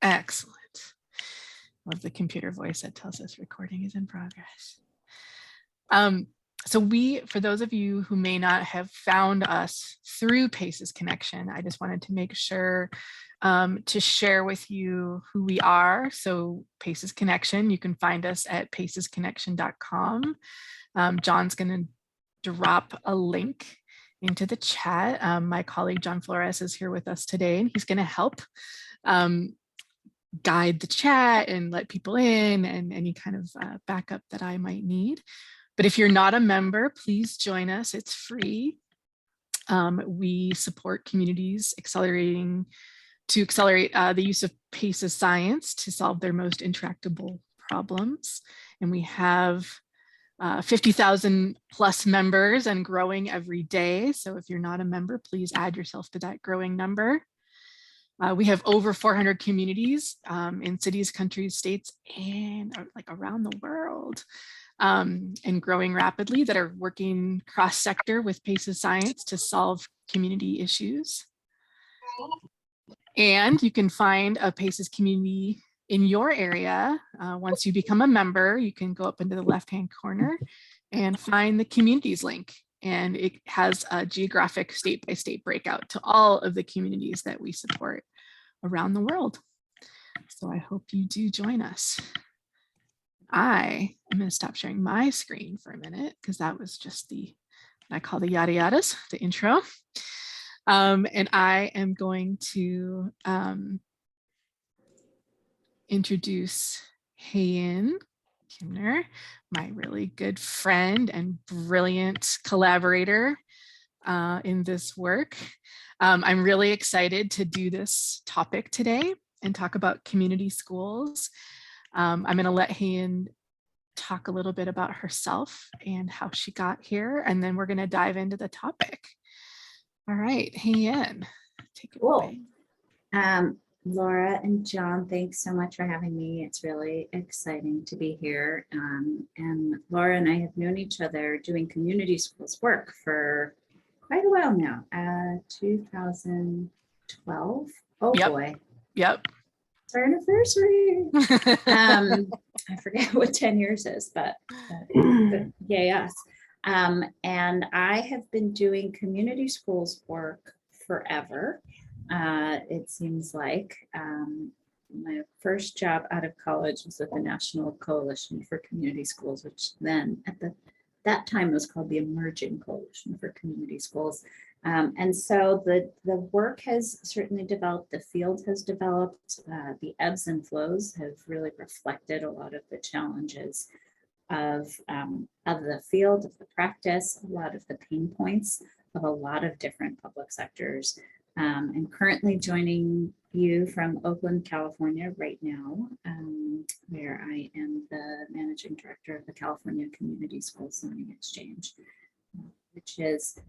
Excellent. Love the computer voice that tells us recording is in progress. So for those of you who may not have found us through PACEsConnection, I just wanted to make sure to share with you who we are. So PACEsConnection, you can find us at PACEsConnection.com. John's going to drop a link into the chat. My colleague John Flores is here with us today, and he's going to help guide the chat and let people in and any kind of backup that I might need. But if you're not a member, please join us. It's free. We support communities to accelerate the use of PACES science to solve their most intractable problems. And we have 50,000 plus members and growing every day. So if you're not a member, please add yourself to that growing number. We have over 400 communities in cities, countries, states, and like around the world, and growing rapidly that are working cross-sector with PACES science to solve community issues. And you can find a PACES community in your area. Once you become a member, you can go up into the left-hand corner and find the communities link. And it has a geographic state-by-state breakout to all of the communities that we support around the world. So I hope you do join us. I am going to stop sharing my screen for a minute because that was just what I call the yada yadas, the intro. And I am going to introduce Hayin Kimner, my really good friend and brilliant collaborator in this work. I'm really excited to do this topic today and talk about community schools. I'm going to let Hayin talk a little bit about herself and how she got here, and then we're going to dive into the topic. All right, Hayin, take it away. Laura and John, thanks so much for having me. It's really exciting to be here. And Laura and I have known each other doing community schools work for quite a while now. 2012. Oh yep. Boy. Yep. It's our anniversary. I forget what 10 years is, but yes. And I have been doing community schools work forever. It seems like my first job out of college was with the National Coalition for Community Schools, which then at that time was called the Emerging Coalition for Community Schools. And so the work has certainly developed, the field has developed, the ebbs and flows have really reflected a lot of the challenges of the field, of the practice, a lot of the pain points of a lot of different public sectors. I'm currently joining you from Oakland, California right now, where I am the managing director of the California Community Schools Learning Exchange, which is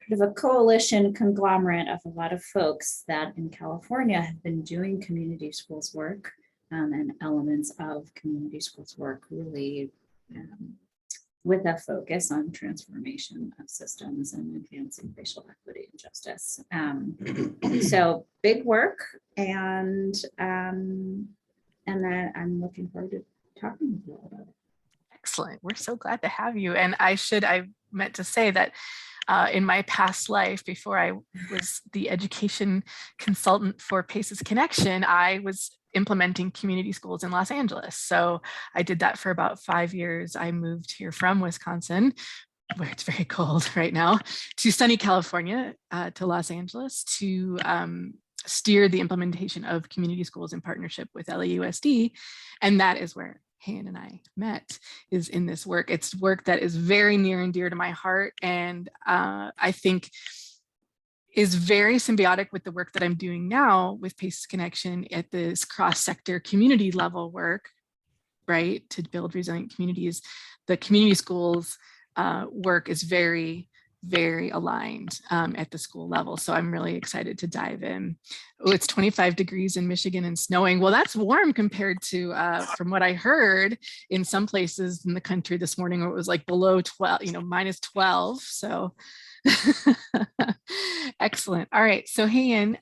sort of a coalition conglomerate of a lot of folks that in California have been doing community schools work and elements of community schools work really with a focus on transformation of systems and advancing racial equity and justice. So big work, and that I'm looking forward to talking with you all about it. Excellent. We're so glad to have you. And I meant to say that in my past life, before I was the education consultant for PACEsConnection, I was implementing community schools in Los Angeles. So I did that for about 5 years. I moved here from Wisconsin, where it's very cold right now, to sunny California, to Los Angeles to steer the implementation of community schools in partnership with LAUSD. And that is where Hayin and I met, is in this work. It's work that is very near and dear to my heart, and I think is very symbiotic with the work that I'm doing now with PACEsConnection at this cross-sector community level work, right? To build resilient communities. The community schools work is very, very aligned at the school level. So I'm really excited to dive in. Oh, it's 25 degrees in Michigan and snowing. Well, that's warm compared to, from what I heard, in some places in the country this morning, where it was like below 12, minus 12. So excellent. All right. So Hayin,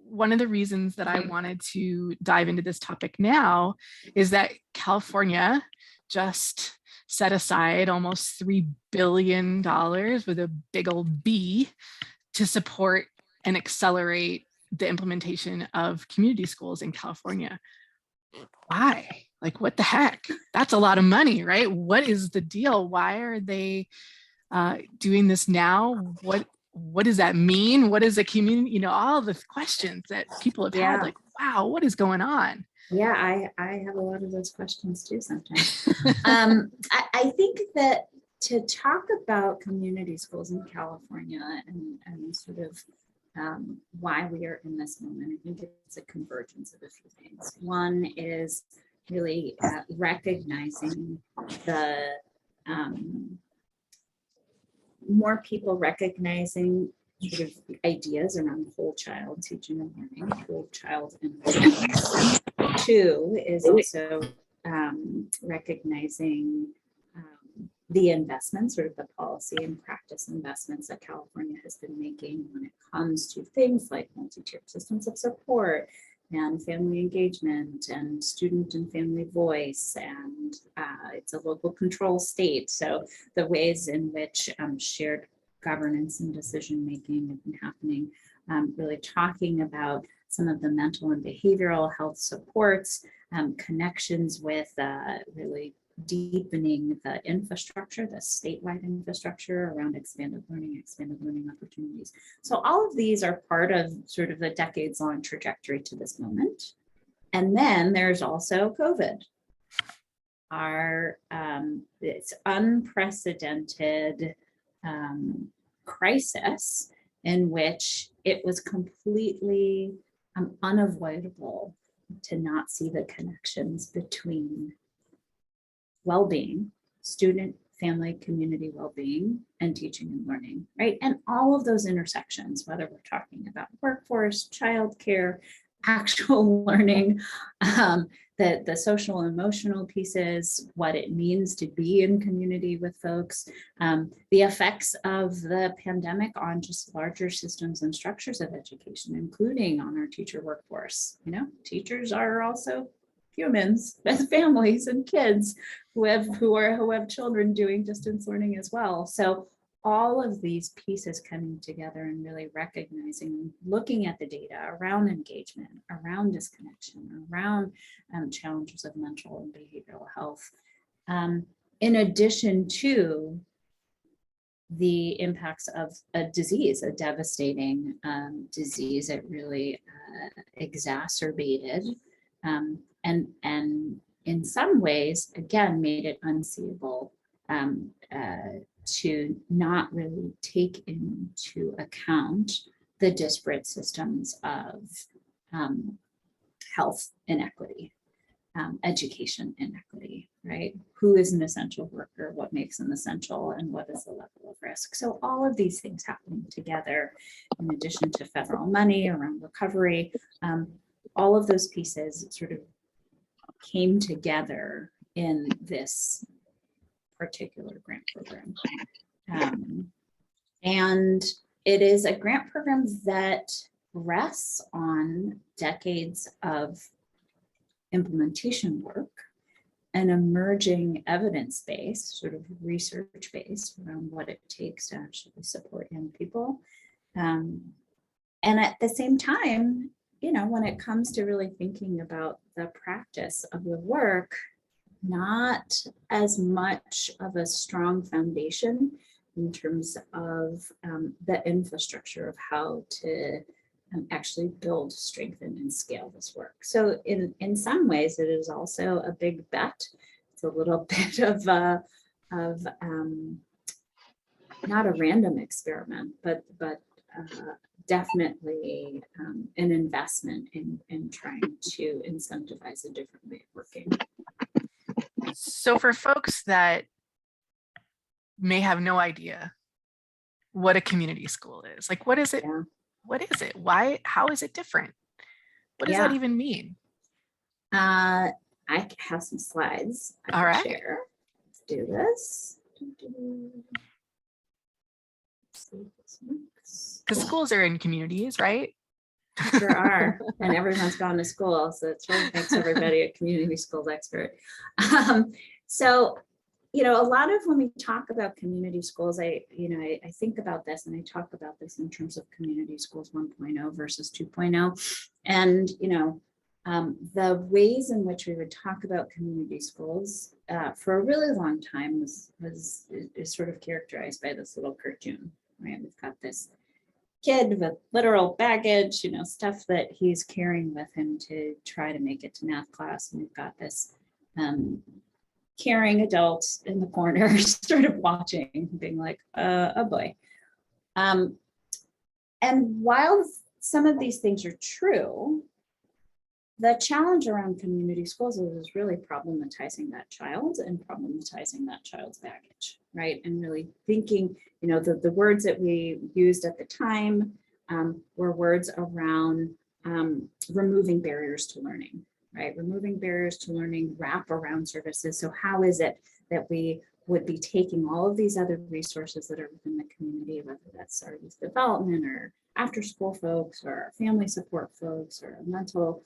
one of the reasons that I wanted to dive into this topic now is that California just set aside almost $3 billion with a big old B to support and accelerate the implementation of community schools in California. Why? Like, what the heck? That's a lot of money, right? What is the deal? Why are they doing this now? What does that mean? What is a community? You know, all the questions that people have had, like, wow, what is going on? Yeah, I have a lot of those questions too sometimes. I think that to talk about community schools in California and sort of why we are in this moment, I think it's a convergence of a few things. One is really recognizing the more people recognizing sort of ideas around whole child teaching and learning, whole child intelligence. Two is also recognizing the investments, sort of the policy and practice investments that California has been making when it comes to things like multi-tiered systems of support and family engagement and student and family voice, and it's a local control state. So the ways in which shared governance and decision making have been happening, really talking about some of the mental and behavioral health supports, connections with really deepening the infrastructure, the statewide infrastructure around expanded learning opportunities. So all of these are part of sort of the decades-long trajectory to this moment. And then there's also COVID. It's unprecedented crisis in which it was completely unavoidable to not see the connections between well-being, student, family, community well-being, and teaching and learning, right? And all of those intersections, whether we're talking about workforce, childcare, actual learning, the social and emotional pieces, what it means to be in community with folks, the effects of the pandemic on just larger systems and structures of education, including on our teacher workforce. You know, teachers are also humans with families and kids who have children doing distance learning as well. So all of these pieces coming together and really recognizing, looking at the data around engagement, around disconnection, around challenges of mental and behavioral health, in addition to the impacts of a disease, a devastating disease that really exacerbated and in some ways, again, made it unseeable to not really take into account the disparate systems of health inequity, education inequity, right? Who is an essential worker? What makes them essential? And what is the level of risk? So all of these things happening together, in addition to federal money around recovery, all of those pieces sort of came together in this particular grant program. And it is a grant program that rests on decades of implementation work and emerging evidence base, sort of research base around what it takes to actually support young people. And at the same time, you know, when it comes to really thinking about the practice of the work, not as much of a strong foundation in terms of the infrastructure of how to actually build, strengthen, and scale this work. So in some ways, it is also a big bet. It's a little bit of not a random experiment, but definitely an investment in trying to incentivize a different way of working. So for folks that may have no idea what a community school is, like, what is it? Yeah. What is it? Why? How is it different? What does that even mean? I have some slides. All right. Share. Let's do this. Because schools are in communities, right? Sure are. And everyone's gone to school, so it sort of makes everybody a community schools expert. So, a lot of when we talk about community schools, I think about this and I talk about this in terms of community schools 1.0 versus 2.0. And, the ways in which we would talk about community schools for a really long time is sort of characterized by this little cartoon, right? We've got this kid with literal baggage, stuff that he's carrying with him to try to make it to math class. And we've got this caring adult in the corner sort of watching, being like, oh boy. And while some of these things are true, the challenge around community schools is really problematizing that child and problematizing that child's baggage, right? And really thinking, the words that we used at the time were words around removing barriers to learning, right? Removing barriers to learning, wraparound services. So how is it that we would be taking all of these other resources that are within the community, whether that's our youth development or after school folks or family support folks or mental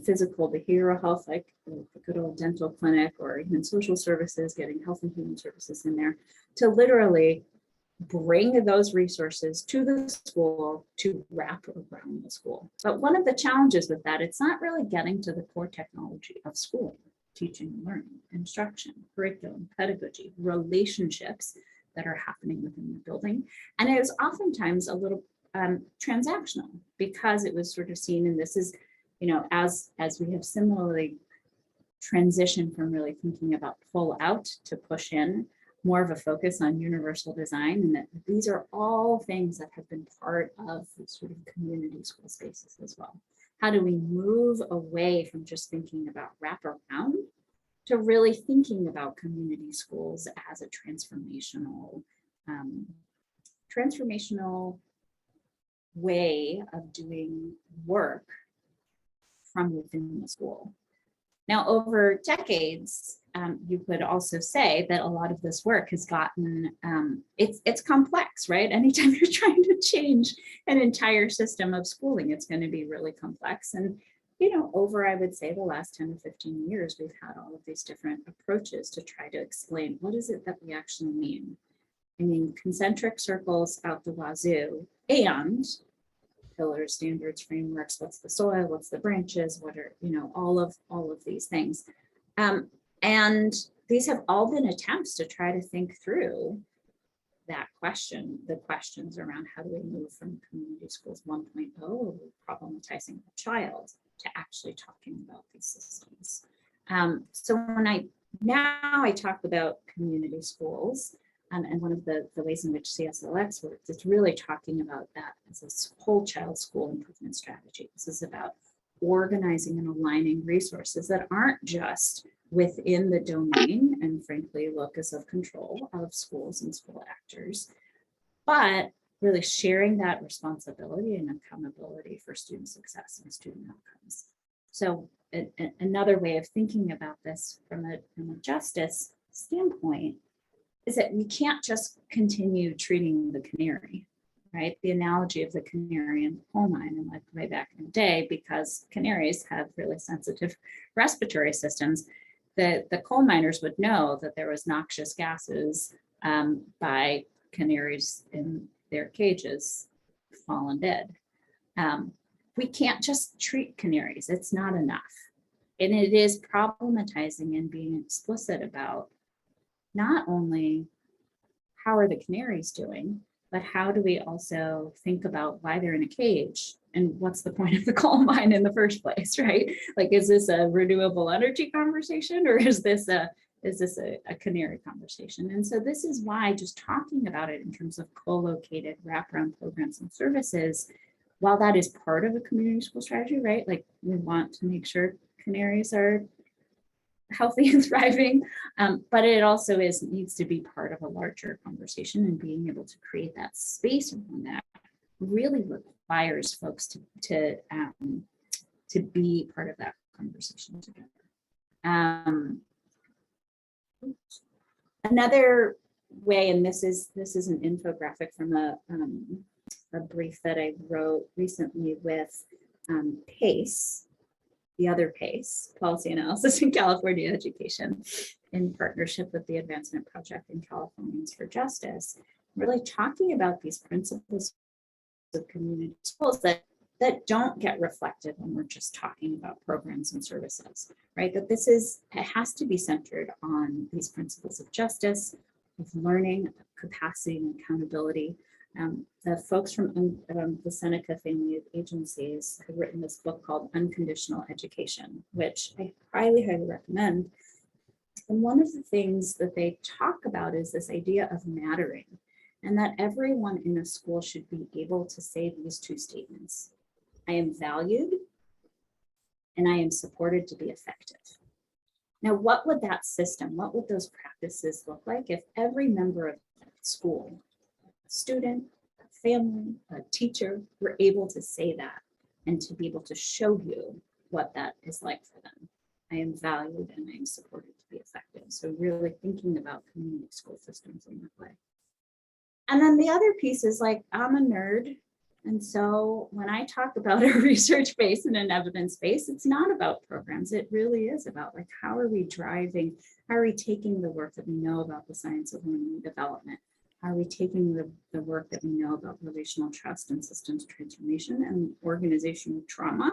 physical, behavioral health, like the good old dental clinic, or even social services, getting health and human services in there, to literally bring those resources to the school to wrap around the school. But one of the challenges with that, it's not really getting to the core technology of schooling, teaching, learning, instruction, curriculum, pedagogy, relationships that are happening within the building. And it was oftentimes a little transactional, because it was sort of seen, and this is, as we have similarly transitioned from really thinking about pull out to push in, more of a focus on universal design, and that these are all things that have been part of sort of community school spaces as well. How do we move away from just thinking about wraparound to really thinking about community schools as a transformational way of doing work from within the school? Now, over decades, you could also say that a lot of this work has gotten, it's complex, right? Anytime you're trying to change an entire system of schooling, it's going to be really complex. And, over, I would say, the last 10 to 15 years, we've had all of these different approaches to try to explain what is it that we actually mean. I mean, concentric circles out the wazoo, and pillars, standards, frameworks, what's the soil, what's the branches, what are, all of these things. And these have all been attempts to try to think through that question, the questions around how do we move from community schools 1.0, problematizing the child, to actually talking about these systems. So when I talk about community schools, and one of the ways in which CSLX works, it's really talking about that as a whole child school improvement strategy. This is about organizing and aligning resources that aren't just within the domain and frankly locus of control of schools and school actors, but really sharing that responsibility and accountability for student success and student outcomes. So another way of thinking about this from a justice standpoint is that we can't just continue treating the canary, right? The analogy of the canary in the coal mine, and like way back in the day, because canaries have really sensitive respiratory systems, the coal miners would know that there was noxious gases by canaries in their cages fallen dead. We can't just treat canaries, it's not enough. And it is problematizing and being explicit about not only how are the canaries doing, but how do we also think about why they're in a cage and what's the point of the coal mine in the first place, right? Like, is this a renewable energy conversation, or is this a canary conversation? And so this is why just talking about it in terms of co-located wraparound programs and services, while that is part of a community school strategy, right? Like, we want to make sure canaries are healthy and thriving, but it also needs to be part of a larger conversation, and being able to create that space around that really requires folks to be part of that conversation together. Another way, and this is an infographic from a brief that I wrote recently with PACE, the other PACE, Policy Analysis in California Education, in partnership with the Advancement Project in Californians for Justice, really talking about these principles of community schools that don't get reflected when we're just talking about programs and services, right? That it has to be centered on these principles of justice, of learning, of capacity and accountability. The folks from the Seneca family of agencies have written this book called Unconditional Education, which I highly, highly recommend. And one of the things that they talk about is this idea of mattering, and that everyone in a school should be able to say these two statements. I am valued and I am supported to be effective. Now, what would that system, what would those practices look like if every member of the school, student, a family, a teacher, were able to say that and to be able to show you what that is like for them? I am valued and I am supported to be effective. So really thinking about community school systems in that way. And then the other piece is like, I'm a nerd. And so when I talk about a research base and an evidence base, it's not about programs. It really is about like, how are we driving, how are we taking the work that we know about the science of learning and development? How are we taking the work that we know about relational trust and systems transformation and organizational trauma,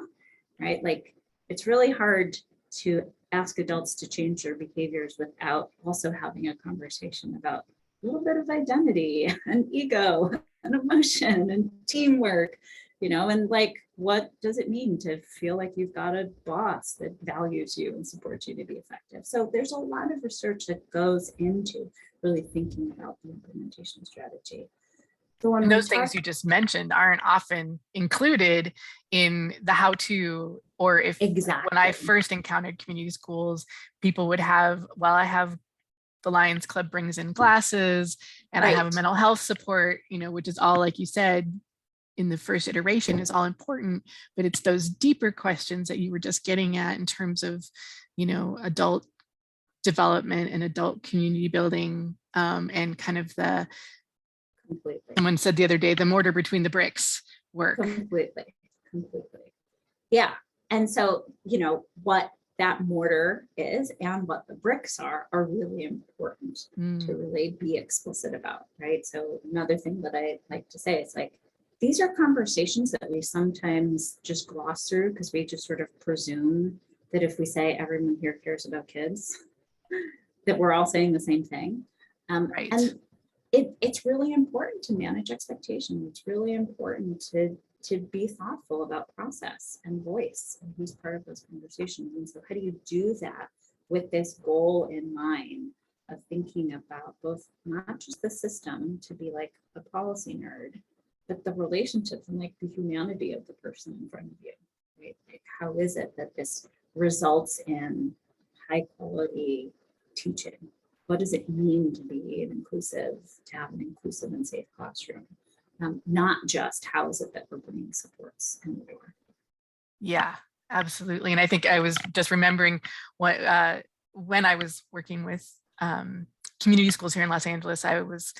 right? Like, it's really hard to ask adults to change their behaviors without also having a conversation about a little bit of identity and ego and emotion and teamwork, you know, and like, what does it mean to feel like you've got a boss that values you and supports you to be effective? So there's a lot of research that goes into really thinking about the implementation strategy. So and those things you just mentioned aren't often included in the how-to, or if exactly. When I first encountered community schools, people would have, well, I have the Lions Club brings in glasses and I have a mental health support, you know, which is all, like you said, in the first iteration is all important, but it's those deeper questions that you were just getting at in terms of, you know, adult development and adult community building, and kind of the, completely. Someone said the other day, the mortar between the bricks work. Completely. Yeah. And so, you know, what that mortar is and what the bricks are really important to really be explicit about, right? So another thing that I like to say is like, these are conversations that we sometimes just gloss through because we just sort of presume that if we say everyone here cares about kids, that we're all saying the same thing. Right. And it's really important to manage expectations. It's really important to be thoughtful about process and voice and who's part of those conversations. And so how do you do that with this goal in mind of thinking about both not just the system to be like a policy nerd, but the relationships and like the humanity of the person in front of you, right? Like, how is it that this results in high quality teaching? What does it mean to be to have an inclusive and safe classroom? Not just how is it that we're bringing supports in the door. Yeah, absolutely. And I think I was just remembering what when I was working with community schools here in Los Angeles, I was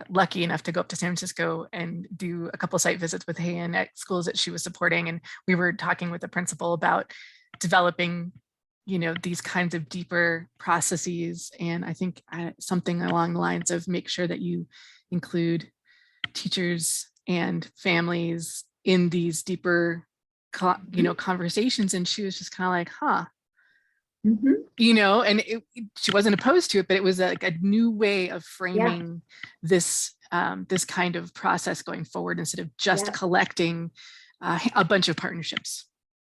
lucky enough to go up to San Francisco and do a couple site visits with Hayin at schools that she was supporting. And we were talking with the principal about developing, you know, these kinds of deeper processes. And I think something along the lines of make sure that you include teachers and families in these deeper, you know, conversations. And she was just kind of like, huh, you know, and she wasn't opposed to it, but it was like a new way of framing this this kind of process going forward instead of just collecting a bunch of partnerships.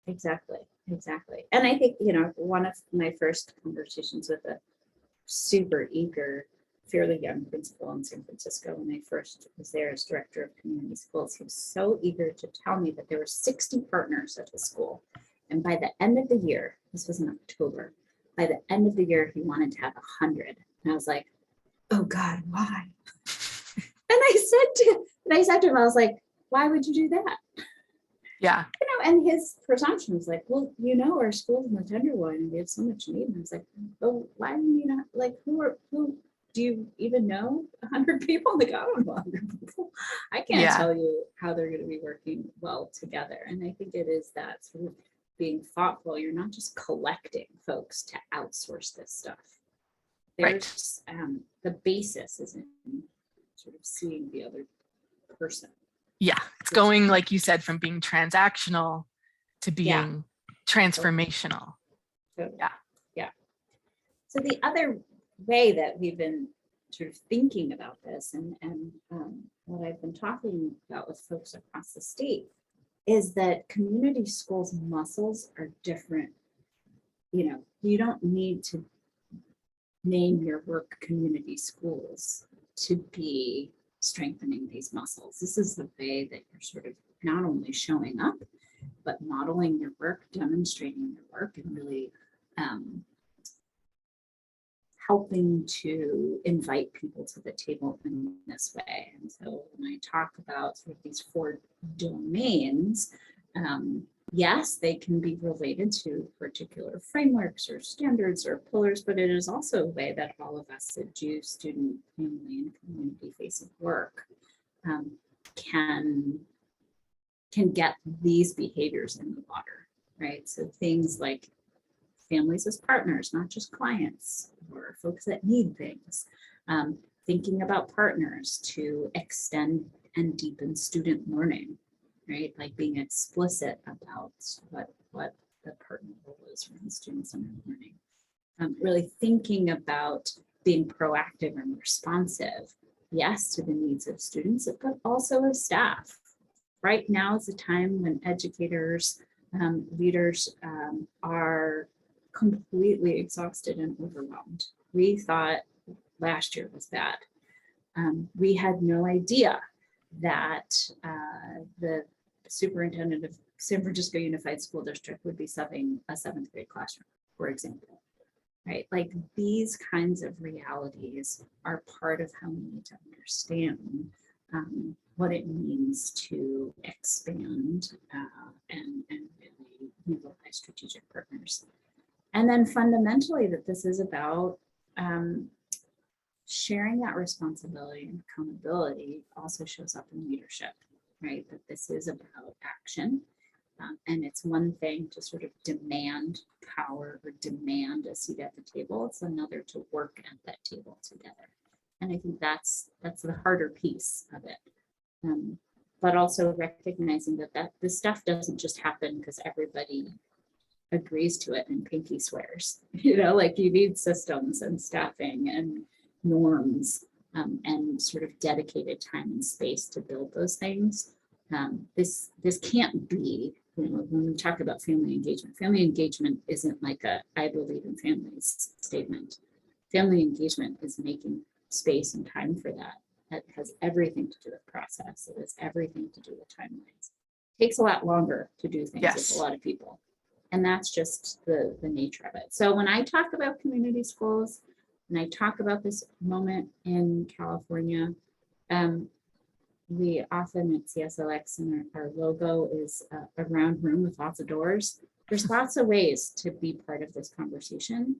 Exactly. And I think, you know, one of my first conversations with a super eager, fairly young principal in San Francisco when I first was there as director of community schools, he was so eager to tell me that there were 60 partners at the school. And by the end of the year, this was in October, by the end of the year, he wanted to have 100. And I was like, oh God, why? And I said to him, I was like, why would you do that? Yeah. You know, and his presumption was like, well, you know, our school's in the Tenderloin and we have so much need. And I was like, oh, why do you not, like, who do you even know 100 people? Like, I don't know 100 people. I can't Yeah. tell you how they're going to be working well together. And I think it is that sort of being thoughtful. You're not just collecting folks to outsource this stuff. Right. There's the basis is in sort of seeing the other person. Yeah. It's going, like you said, from being transactional to being transformational. Totally. Yeah. Yeah. So the other way that we've been sort of thinking about this and what I've been talking about with folks across the state is that community schools muscles are different. You know, you don't need to name your work community schools to be strengthening these muscles. This is the way that you're sort of not only showing up, but modeling your work, demonstrating your work, and really helping to invite people to the table in this way. And so when I talk about sort of these 4 domains, yes, they can be related to particular frameworks or standards or pillars, but it is also a way that all of us that do student, family, and community-facing work can get these behaviors in the water, right? So things like families as partners, not just clients or folks that need things. Thinking about partners to extend and deepen student learning, right? Like being explicit about what the partner role is for student-centered learning. Really thinking about being proactive and responsive, yes, to the needs of students, but also of staff. Right now is a time when educators, leaders are completely exhausted and overwhelmed. We thought last year was bad. We had no idea that the superintendent of San Francisco Unified School District would be subbing a 7th grade classroom, for example, right? Like these kinds of realities are part of how we need to understand what it means to expand and really utilize strategic partners. And then fundamentally that this is about sharing that responsibility and accountability also shows up in leadership, right? That this is about action. And it's one thing to sort of demand power or demand a seat at the table. It's another to work at that table together. And I think that's the harder piece of it. But also recognizing that this stuff doesn't just happen because everybody agrees to it and pinky swears. You know, like you need systems and staffing and norms and sort of dedicated time and space to build those things. This can't be, you know, when we talk about family engagement isn't like a I believe in families statement. Family engagement is making space and time for that. That has everything to do with process. It has everything to do with timelines. It takes a lot longer to do things with a lot of people. And that's just the nature of it. So when I talk about community schools, and I talk about this moment in California, we often at CSLX and our logo is a round room with lots of doors. There's lots of ways to be part of this conversation.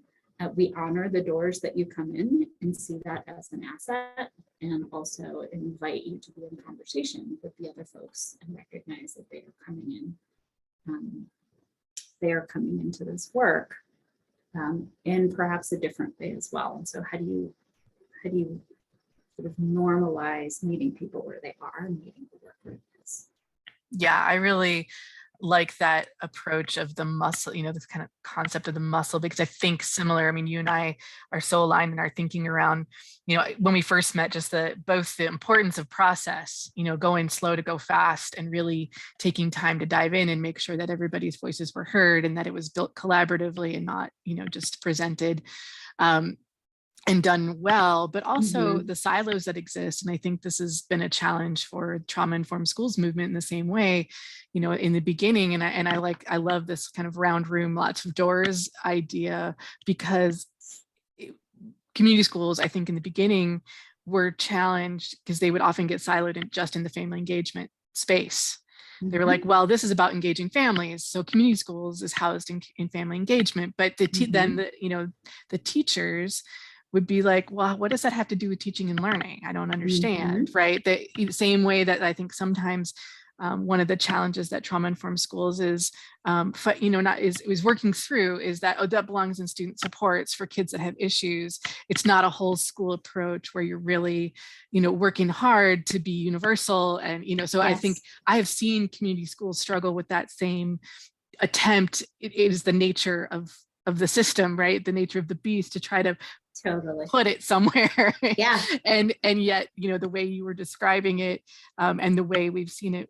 We honor the doors that you come in and see that as an asset, and also invite you to be in conversation with the other folks and recognize that they are coming in. They are coming into this work in perhaps a different way as well. And so how do you sort of normalize meeting people where they are and meeting the work where it is? Yeah, I really like that approach of the muscle, you know, this kind of concept of the muscle, because I think similar, I mean, you and I are so aligned in our thinking around, you know, when we first met, just both the importance of process, you know, going slow to go fast and really taking time to dive in and make sure that everybody's voices were heard and that it was built collaboratively and not, you know, just presented and done well, but also the silos that exist. And I think this has been a challenge for trauma-informed schools movement in the same way, you know, in the beginning. And I love this kind of round room, lots of doors idea, because community schools, I think in the beginning were challenged because they would often get siloed in the family engagement space. They were like, well, this is about engaging families, so community schools is housed in family engagement. But then you know, the teachers would be like, well, what does that have to do with teaching and learning? I don't understand, Mhm. right? The same way that I think sometimes one of the challenges that trauma-informed schools is, not is working through is that, oh, that belongs in student supports for kids that have issues. It's not a whole school approach where you're really, working hard to be universal. And, so I think Yes, I have seen community schools struggle with that same attempt. It is the nature of the system, right? The nature of the beast to try to totally. put it somewhere. Yeah, and yet, the way you were describing it, and the way we've seen it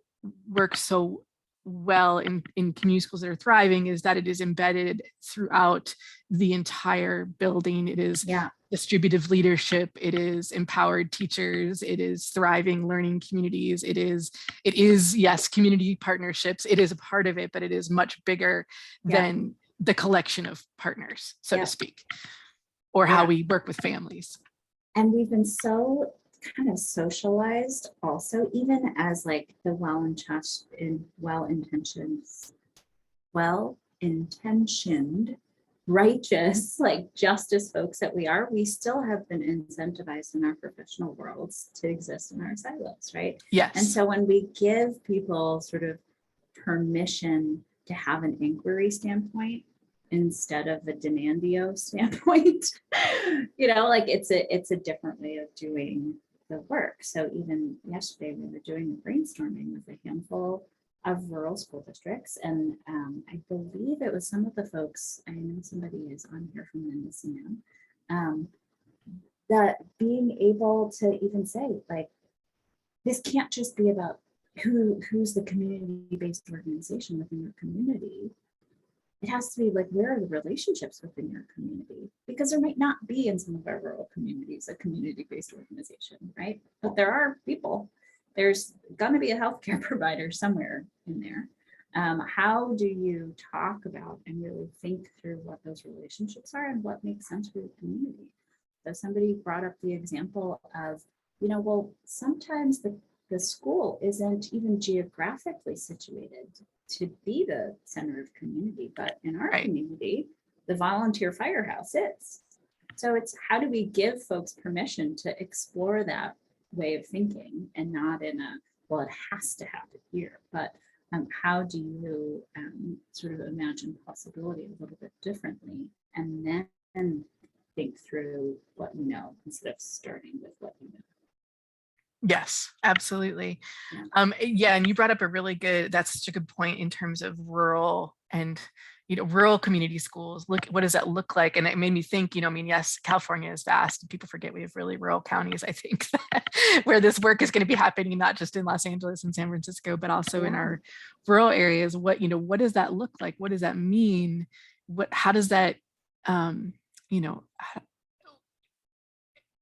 work so well in community schools that are thriving is that it is embedded throughout the entire building. It is yeah, distributive leadership, it is empowered teachers, it is thriving learning communities, it is yes, community partnerships, it is a part of it, but it is much bigger yeah, than the collection of partners, so to yeah, speak, or how yeah. we work with families. And we've been so kind of socialized also, even as like the well-intentioned, righteous, like justice folks that we are, we still have been incentivized in our professional worlds to exist in our silos, right? And Yes. so when we give people sort of permission to have an inquiry standpoint instead of a demandio standpoint, like it's a different way of doing the work. So even yesterday we were doing the brainstorming with a handful of rural school districts, and I believe it was some of the folks, I know somebody is on here from Mendocino, that being able to even say like, this can't just be about who's the community-based organization within your community. It has to be like, where are the relationships within your community? Because there might not be in some of our rural communities a community-based organization, right? But there are people. There's going to be a healthcare provider somewhere in there. How do you talk about and really think through what those relationships are and what makes sense for your community? So somebody brought up the example of, well, sometimes the school isn't even geographically situated to be the center of community, but in our Right. community, the volunteer firehouse is. So it's how do we give folks permission to explore that way of thinking and not in a, well, it has to happen here, but how do you sort of imagine possibility a little bit differently and then think through what you know instead of starting with what you know. Yes, absolutely. Yeah. Yeah, and you brought up that's such a good point in terms of rural and rural community schools. Look, what does that look like? And it made me think, yes, California is vast and people forget we have really rural counties, I think, where this work is going to be happening, not just in Los Angeles and San Francisco, but also in our rural areas. What does that look like? What does that mean? How does that,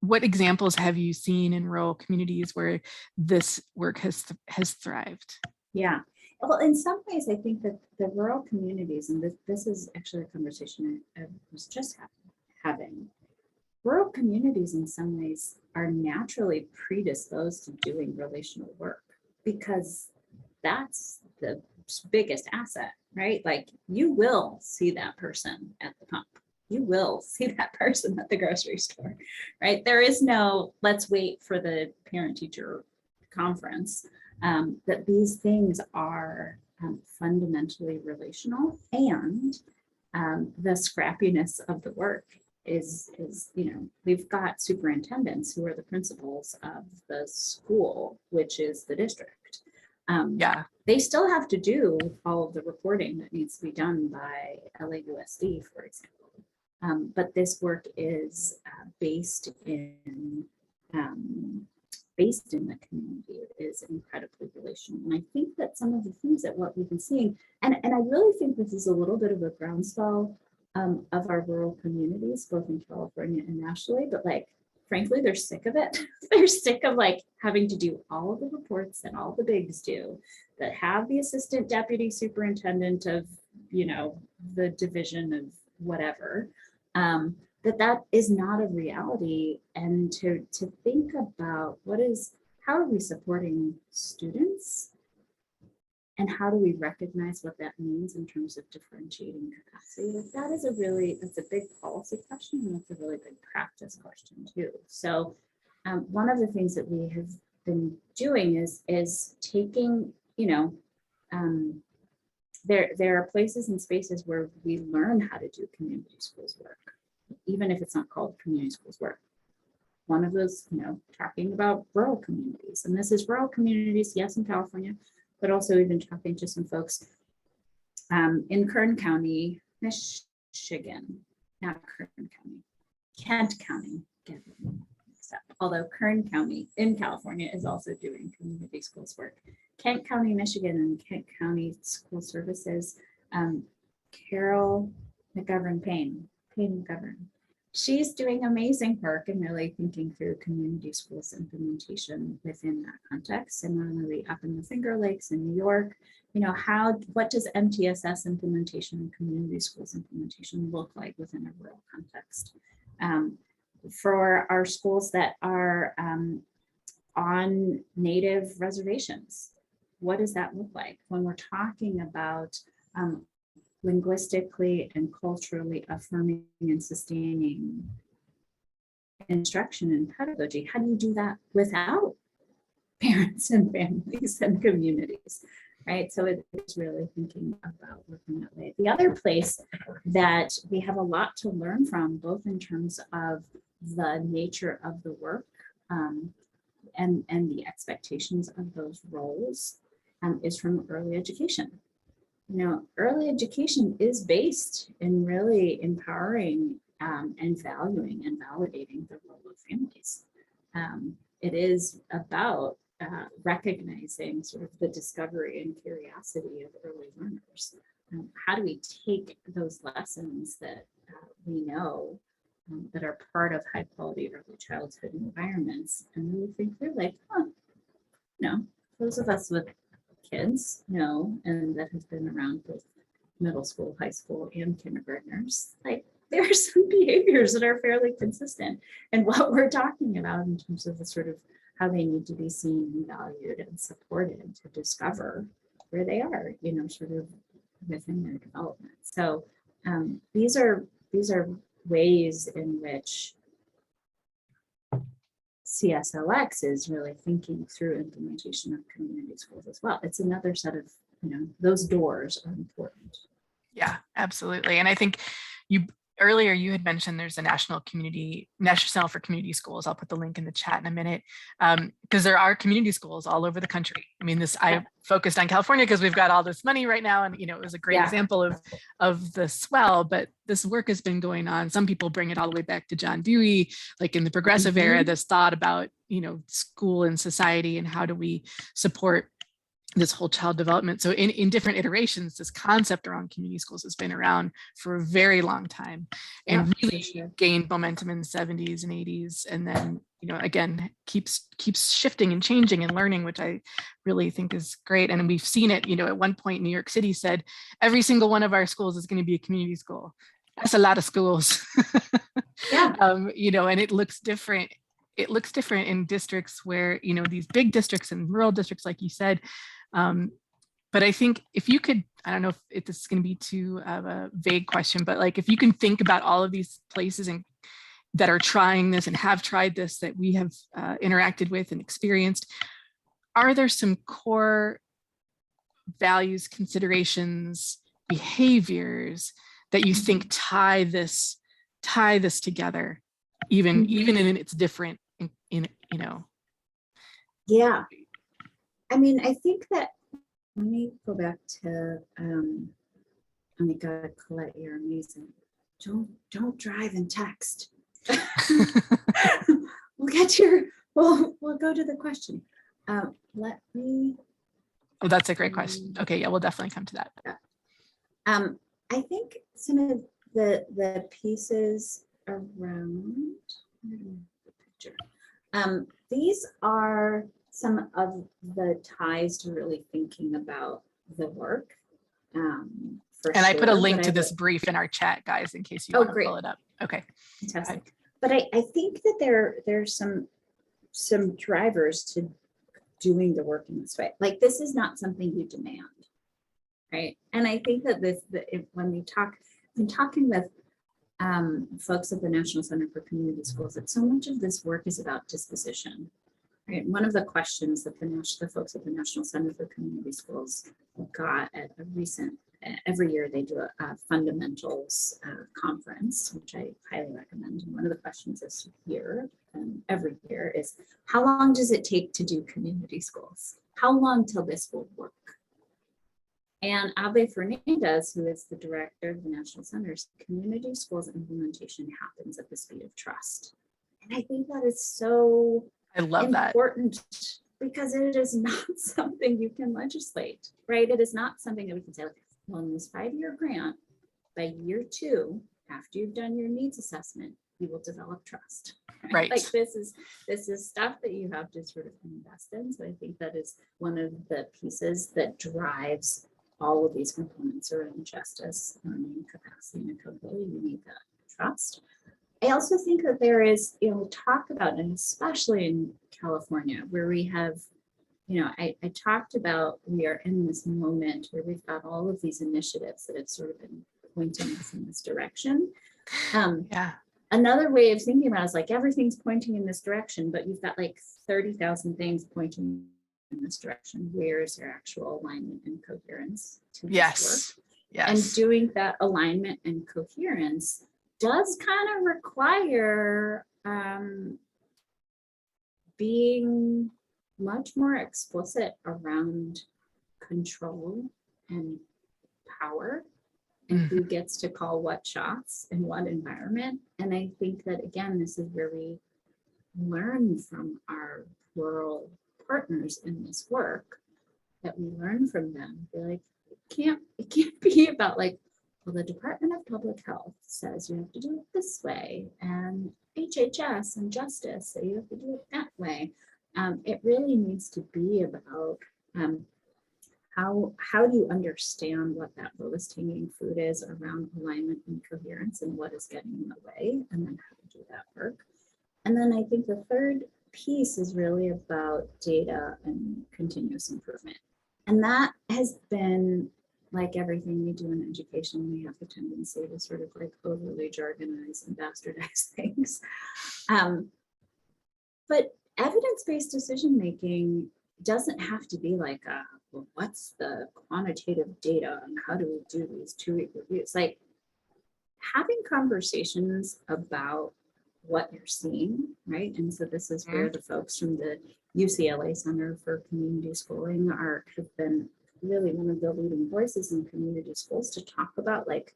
what examples have you seen in rural communities where this work has thrived? Yeah. Well, in some ways, I think that the rural communities, and this is actually a conversation I was just having, rural communities in some ways are naturally predisposed to doing relational work because that's the biggest asset, right? Like you will see that person at the pump. You will see that person at the grocery store, right? There is no, let's wait for the parent teacher conference. That these things are fundamentally relational, and the scrappiness of the work is we've got superintendents who are the principals of the school, which is the district. Yeah. They still have to do all of the reporting that needs to be done by LAUSD, for example. But this work is based in the community. It is incredibly relational. And I think that some of the things that what we've been seeing, and I really think this is a little bit of a groundswell of our rural communities, both in California and nationally, but like, frankly, they're sick of it. They're sick of like having to do all of the reports that all the bigs do, that have the assistant deputy superintendent of, the division of whatever. That is not a reality, and to think about how are we supporting students And how do we recognize what that means in terms of differentiating capacity? Like that's a big policy question, and that's a really big practice question too. So one of the things that we have been doing is taking, there are places and spaces where we learn how to do community schools work, even if it's not called community schools work. One of those, talking about rural communities, and this is rural communities, yes, in California, but also we've been talking to some folks in Kern County, Michigan, not Kern County, Kent County, although Kern County in California is also doing community schools work. Kent County, Michigan, and Kent County School Services, Carol Payne McGovern. She's doing amazing work and really thinking through community schools implementation within that context. Similarly, up in the Finger Lakes in New York, what does MTSS implementation and community schools implementation look like within a rural context? For our schools that are on native reservations, what does that look like when we're talking about linguistically and culturally affirming and sustaining instruction and pedagogy? How do you do that without parents and families and communities, right? So it's really thinking about working that way. The other place that we have a lot to learn from, both in terms of the nature of the work and the expectations of those roles, is from early education. Early education is based in really empowering and valuing and validating the role of families. It is about recognizing sort of the discovery and curiosity of early learners. How do we take those lessons that we know that are part of high quality early childhood environments and really think through, like, those of us with kids and that has been around with middle school, high school, and kindergartners, like, there are some behaviors that are fairly consistent and what we're talking about in terms of the sort of how they need to be seen and valued and supported to discover where they are, sort of within their development. So these are ways in which CSLX is really thinking through implementation of community schools as well. It's another set of, those doors are important. Yeah, absolutely. And I think earlier you had mentioned there's a National Center for Community Schools. I'll put the link in the chat in a minute, because there are community schools all over the country. I mean, I focused on California because we've got all this money right now, and it was a great example of the swell. But this work has been going on. Some people bring it all the way back to John Dewey, like in the progressive era. This thought about school and society and how do we support this whole child development. So in different iterations, this concept around community schools has been around for a very long time and really gained momentum in the 70s and 80s. And then, again, keeps shifting and changing and learning, which I really think is great. And we've seen it, at one point, New York City said, every single one of our schools is going to be a community school. That's a lot of schools. And it looks different. It looks different in districts where, these big districts and rural districts, like you said. But I think if you could, I don't know if this is going to be too a vague question, but like if you can think about all of these places and that are trying this and have tried this that we have interacted with and experienced, are there some core values, considerations, behaviors that you think tie this together, even in its different Yeah. I mean, I think that, let me go back to, oh my God, Colette, you're amazing. Don't drive and text. We'll go to the question. Let me. Oh, that's a great question. Okay, yeah, we'll definitely come to that. I think some of the pieces around the picture. These are some of the ties to really thinking about the work. And I put a link to this brief in our chat, guys, in case you want to pull it up. Okay. Fantastic. But I think that there's some drivers to doing the work in this way. Like, this is not something you demand. right? And I think that when we talk, I'm talking with folks at the National Center for Community Schools, that so much of this work is about disposition, right? One of the questions that the folks at the National Center for Community Schools got at a recent, every year they do a fundamentals conference, which I highly recommend. And one of the questions this year, every year, is how long does it take to do community schools? How long till this will work? And Ave Fernandez, who is the director of the National Centers, community schools implementation happens at the speed of trust. And I think that is so I love important because it is not something you can legislate, right? It is not something that we can say, well, in this 5-year grant, by year 2, after you've done your needs assessment, you will develop trust. Right. Like this is stuff that you have to sort of invest in. So I think that is one of the pieces that drives all of these components around justice, learning, capacity, and accountability. You need that trust. I also think that there is, talk about, and especially in California, where we have, I talked about, we are in this moment where we've got all of these initiatives that have sort of been pointing us in this direction. Yeah. Another way of thinking about it is like everything's pointing in this direction, but you've got like 30,000 things pointing in this direction. Where is your actual alignment and coherence to this work? Yes. And doing that alignment and coherence does kind of require being much more explicit around control and power and who gets to call what shots in what environment. And I think that, again, this is where we learn from our rural partners in this work, that we learn from them. They're like, it can't be about like, well, the Department of Public Health says you have to do it this way, and HHS and Justice say you have to do it that way. It really needs to be about how do you understand what that lowest hanging fruit is around alignment and coherence and what is getting in the way, and then how to do that work. And then I think the third piece is really about data and continuous improvement. And that has been, like everything we do in education, we have the tendency to sort of like overly jargonize and bastardize things. But evidence-based decision-making doesn't have to be like, well, what's the quantitative data and how do we do these 2-week reviews? Like having conversations about what you're seeing, right? And so this is where the folks from the UCLA Center for Community Schooling have been really one of the leading voices in community schools to talk about, like,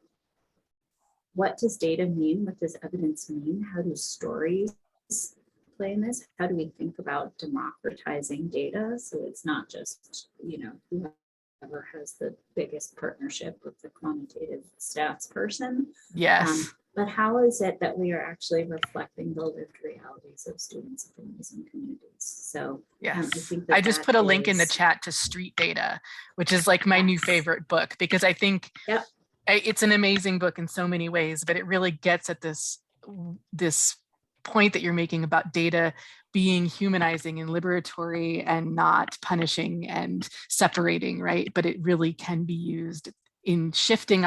what does data mean? What does evidence mean? How do stories play in this? How do we think about democratizing data? So it's not just, whoever has the biggest partnership with the quantitative stats person. Yes. But how is it that we are actually reflecting the lived realities of students, families, and communities? So yes, I think I just put a link in the chat to Street Data, which is like my new favorite book, because I think it's an amazing book in so many ways, but it really gets at this point that you're making about data being humanizing and liberatory and not punishing and separating, right? But it really can be used in shifting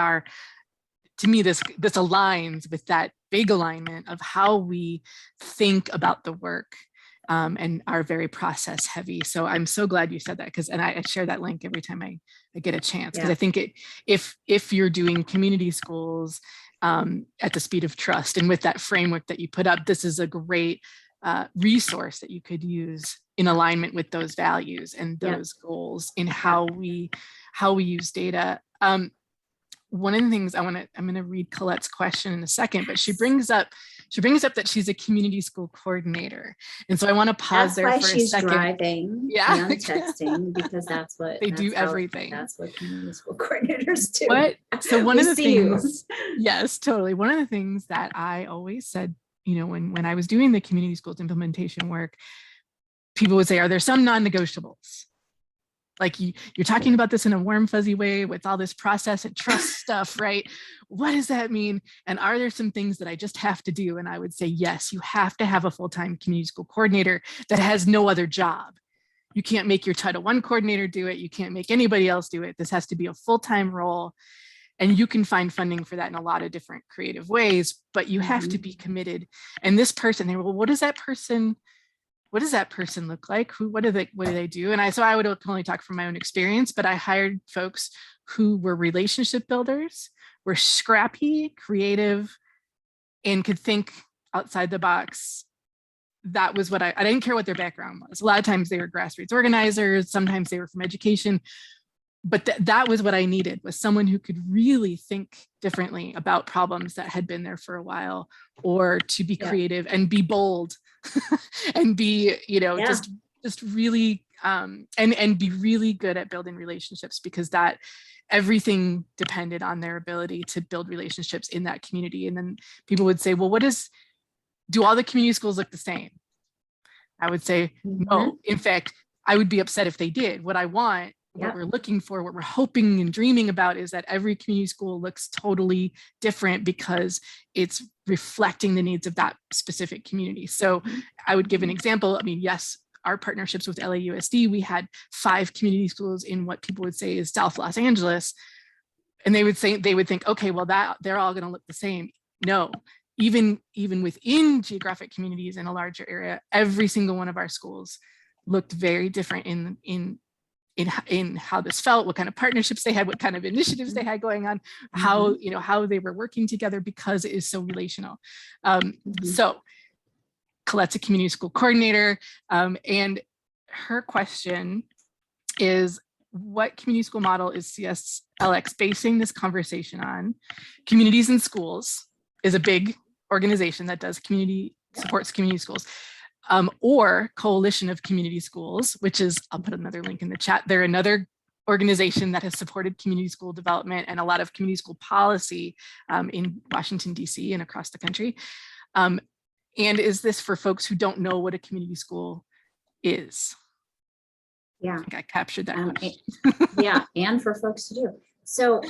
to me, this aligns with that big alignment of how we think about the work and are very process heavy. So I'm so glad you said that, and I share that link every time I get a chance, because I think if you're doing community schools at the speed of trust and with that framework that you put up, this is a great resource that you could use in alignment with those values and those goals in how we use data. One of the things I'm going to read Colette's question in a second, but she brings up that she's a community school coordinator. And so I want to pause there for a second. That's why she's driving and texting, because that's what they do everything. That's what community school coordinators do. So one of the things, yes, totally. One of the things that I always said, when I was doing the community schools implementation work, people would say, are there some non-negotiables? Like you're talking about this in a warm, fuzzy way with all this process and trust stuff, right? What does that mean? And are there some things that I just have to do? And I would say, yes, you have to have a full-time community school coordinator that has no other job. You can't make your Title I coordinator do it. You can't make anybody else do it. This has to be a full-time role. And you can find funding for that in a lot of different creative ways, but you have to be committed. And this person, they were, well, what does that person look like? What do they do? And I would only talk from my own experience, but I hired folks who were relationship builders, were scrappy, creative, and could think outside the box. That was what I didn't care what their background was. A lot of times they were grassroots organizers, sometimes they were from education, but that was what I needed, was someone who could really think differently about problems that had been there for a while, or to be creative and be bold and be, just really, and be really good at building relationships, because that everything depended on their ability to build relationships in that community. And then people would say, well, do all the community schools look the same? I would say, no. In fact, I would be upset if they did. What I want, what we're looking for, what we're hoping and dreaming about, is that every community school looks totally different, because it's reflecting the needs of that specific community. So I would give an example. I mean, yes, our partnerships with LAUSD, we had 5 community schools in what people would say is South Los Angeles. And they would think, okay, well, they're all going to look the same. No, even within geographic communities in a larger area, every single one of our schools looked very different in how this felt, what kind of partnerships they had, what kind of initiatives they had going on, how they were working together, because it is so relational. So Colette's a community school coordinator, and her question is, what community school model is CSLX basing this conversation on? Communities and Schools is a big organization that does supports community schools. Or Coalition of Community Schools, which is, I'll put another link in the chat. They're another organization that has supported community school development and a lot of community school policy in Washington, D.C. and across the country. And is this for folks who don't know what a community school is? Yeah. I think I captured that question. Yeah, and for folks to do. So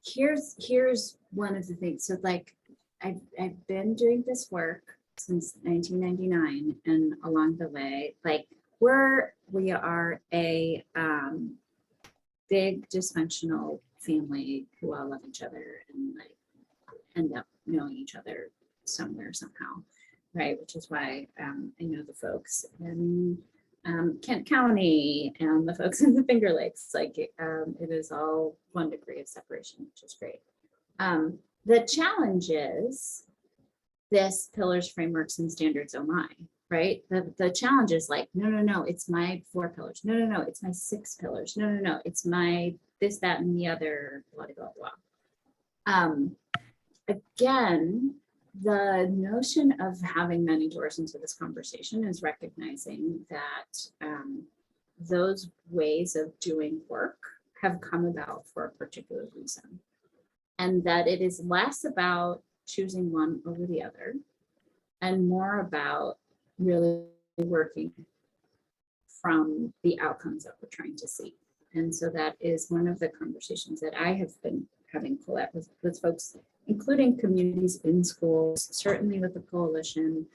here's one of the things. So like, I've been doing this work since 1999, and along the way, like we are a big dysfunctional family who all love each other and like end up knowing each other somewhere somehow, right? Which is why I know the folks in Kent County and the folks in the Finger Lakes. Like it is all one degree of separation, which is great. The challenge is this pillars, frameworks, and standards, oh my, right? The challenge is like, no, it's my 4 pillars. No, it's my 6 pillars. No, it's my this, that, and the other, blah, blah, blah. Again, the notion of having many doors into this conversation is recognizing that those ways of doing work have come about for a particular reason. And that it is less about choosing one over the other and more about really working from the outcomes that we're trying to see. And so that is one of the conversations that I have been having Colette with folks, including communities in schools, certainly with the coalition,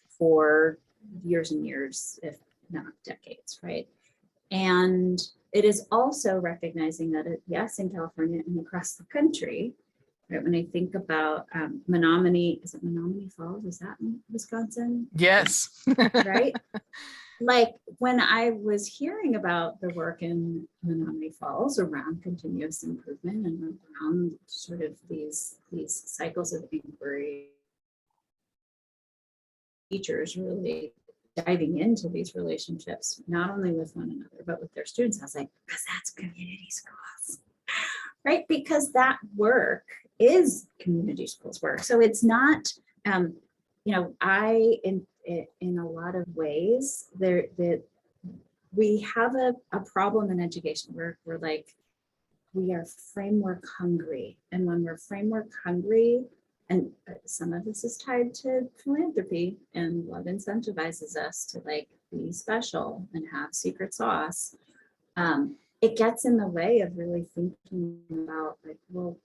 for years and years, if not decades, right? And it is also recognizing that, yes, in California and across the country, right? When I think about Menominee, is it Menominee Falls? Is that in Wisconsin? Yes. Right? Like when I was hearing about the work in Menominee Falls around continuous improvement and around sort of these cycles of inquiry, teachers really diving into these relationships, not only with one another, but with their students. I was like, because that's community schools, right? Because that work is community schools work. So it's not, in a lot of ways, we have a problem in education where we're like, we are framework hungry. And when we're framework hungry, and some of this is tied to philanthropy and what incentivizes us to like be special and have secret sauce, it gets in the way of really thinking about like, well,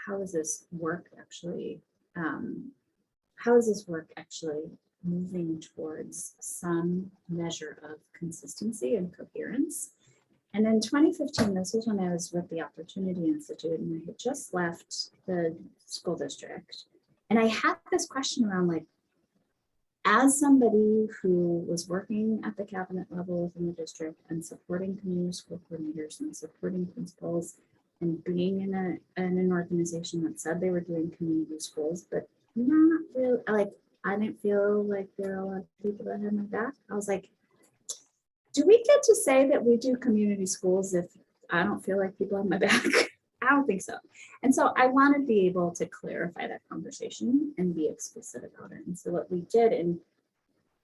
how is this work actually moving towards some measure of consistency and coherence. And in 2015, this was when I was with the Opportunity Institute, and I had just left the school district. And I had this question around, like, as somebody who was working at the cabinet level within the district and supporting community school coordinators and supporting principals and being in an organization that said they were doing community schools, but not really, like, I didn't feel like there were a lot of people that had my back. I was like, do we get to say that we do community schools if I don't feel like people have my back? I don't think so. And so I want to be able to clarify that conversation and be explicit about it. And so what we did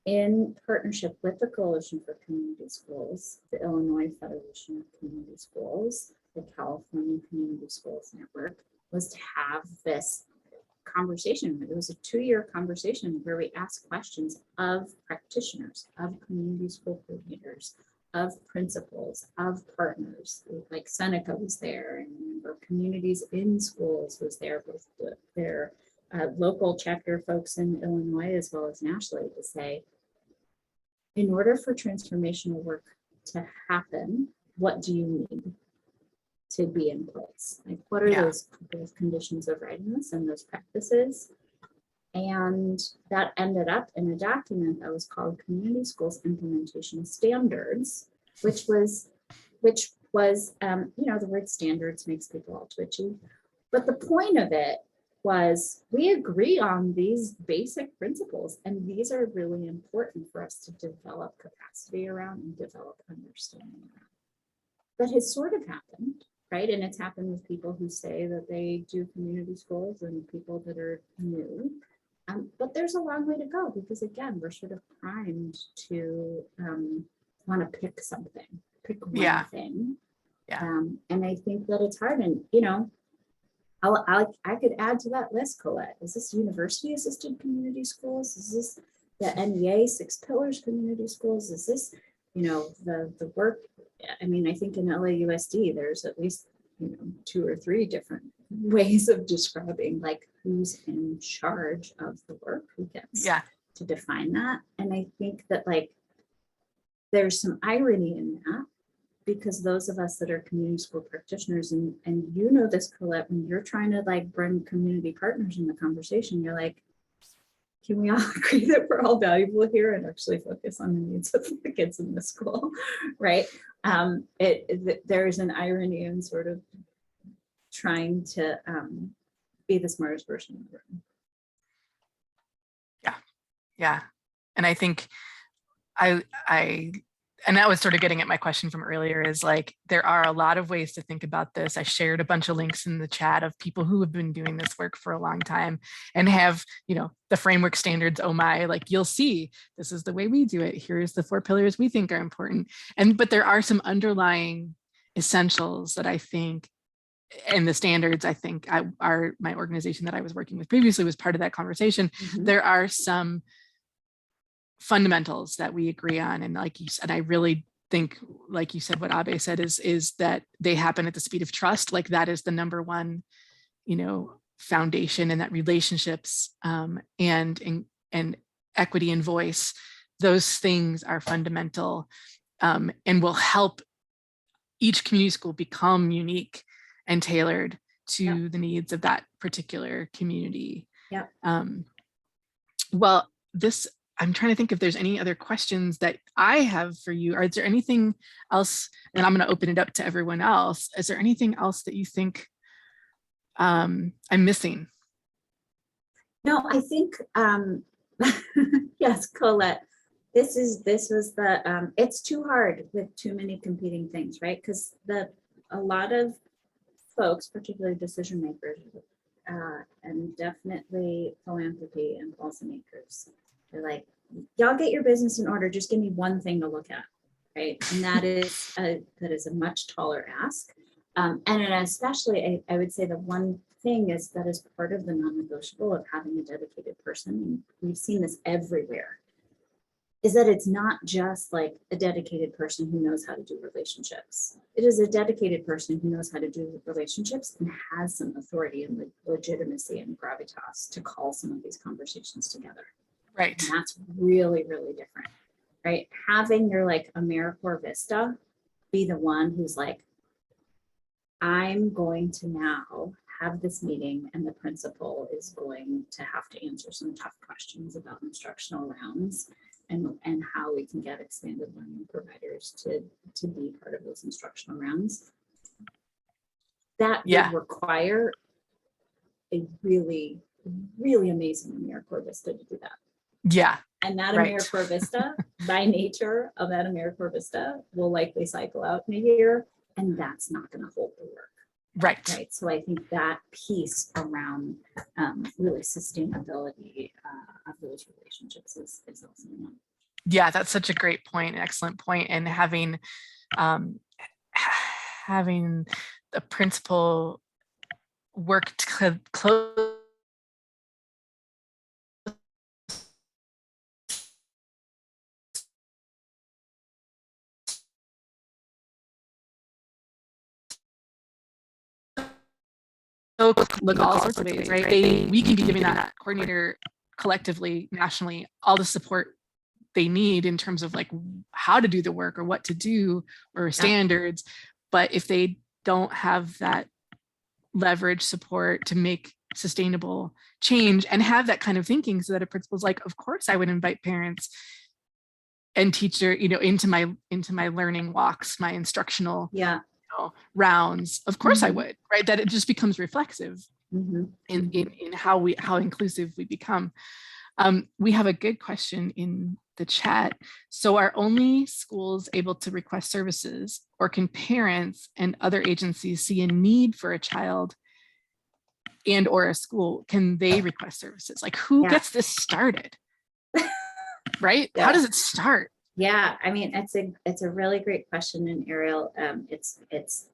in partnership with the Coalition for Community Schools, the Illinois Federation of Community Schools, the California Community Schools Network, was to have this conversation. It was a 2-year conversation where we asked questions of practitioners, of community school coordinators, of principals, of partners. Like Seneca was there, and a number of communities in schools was there with their local chapter folks in Illinois as well as nationally, to say, in order for transformational work to happen, what do you need to be in place? Like, what are those conditions of readiness and those practices? And that ended up in a document that was called Community Schools Implementation Standards, which was the word standards makes people all twitchy. But the point of it was, we agree on these basic principles, and these are really important for us to develop capacity around and develop understanding around. That has sort of happened, right? And it's happened with people who say that they do community schools and people that are new. But there's a long way to go, because again, we're sort of primed to want to pick something, pick one thing. And I think that it's hard. And, I could add to that list, Colette. Is this university assisted community schools? Is this the NEA 6 pillars community schools? Is this, the work? I mean, I think in LAUSD, there's at least 2 or 3 different ways of describing like who's in charge of the work, who gets to define that. And I think that like there's some irony in that, because those of us that are community school practitioners, and this, Colette, when you're trying to like bring community partners in the conversation, you're like, can we all agree that we're all valuable here and actually focus on the needs of the kids in the school, right? There's an irony in sort of trying to be the smartest person in the room. Yeah. And I think and that was sort of getting at my question from earlier, is like, there are a lot of ways to think about this. I shared a bunch of links in the chat of people who have been doing this work for a long time and have, the framework standards, oh my, like, you'll see, this is the way we do it. Here's the 4 pillars we think are important. But there are some underlying essentials that I think, and the standards, I think, are my organization that I was working with previously was part of that conversation. Mm-hmm. There are some fundamentals that we agree on, and like you said, I really think, like you said, what Abe said is that they happen at the speed of trust. Like, that is the number one, foundation, and that relationships and equity and voice, those things are fundamental, and will help each community school become unique and tailored to the needs of that particular community. Well, I'm trying to think if there's any other questions that I have for you. Is there anything else? And I'm going to open it up to everyone else. Is there anything else that you think I'm missing? No, I think, yes, Colette, this was the, it's too hard with too many competing things, right? Because a lot of folks, particularly decision makers, and definitely philanthropy and policymakers, they're like, y'all get your business in order, just give me one thing to look at, right? And that is a much taller ask. And especially, I would say the one thing is that is part of the non-negotiable of having a dedicated person, and we've seen this everywhere, is that it's not just like a dedicated person who knows how to do relationships. It is a dedicated person who knows how to do relationships and has some authority and legitimacy and gravitas to call some of these conversations together. Right. And that's really, really different, right? Having your like AmeriCorps Vista be the one who's like, I'm going to now have this meeting and the principal is going to have to answer some tough questions about instructional rounds and how we can get expanded learning providers to be part of those instructional rounds. That would require a really, really amazing AmeriCorps Vista to do that. Yeah. And that AmeriCorps Vista, by nature of that AmeriCorps Vista, will likely cycle out in a year, and that's not going to hold the work. Right. So I think that piece around really sustainability of those relationships is also one. Yeah, that's such a great point, excellent point. And having having the principal work close look all sorts of ways, right? We can be giving that coordinator collectively, nationally, all the support they need in terms of like how to do the work or what to do or standards. But if they don't have that leverage support to make sustainable change and have that kind of thinking, so that a principal's like, of course I would invite parents and teacher, into my learning walks, my instructional rounds. Of course I would, right? That it just becomes reflexive in how inclusive we become. We have a good question in the chat. So are only schools able to request services, or can parents and other agencies see a need for a child and or a school? Can they request services? Like who gets this started? Right? How does it start? Yeah, I mean, it's a really great question. And Ariel, it's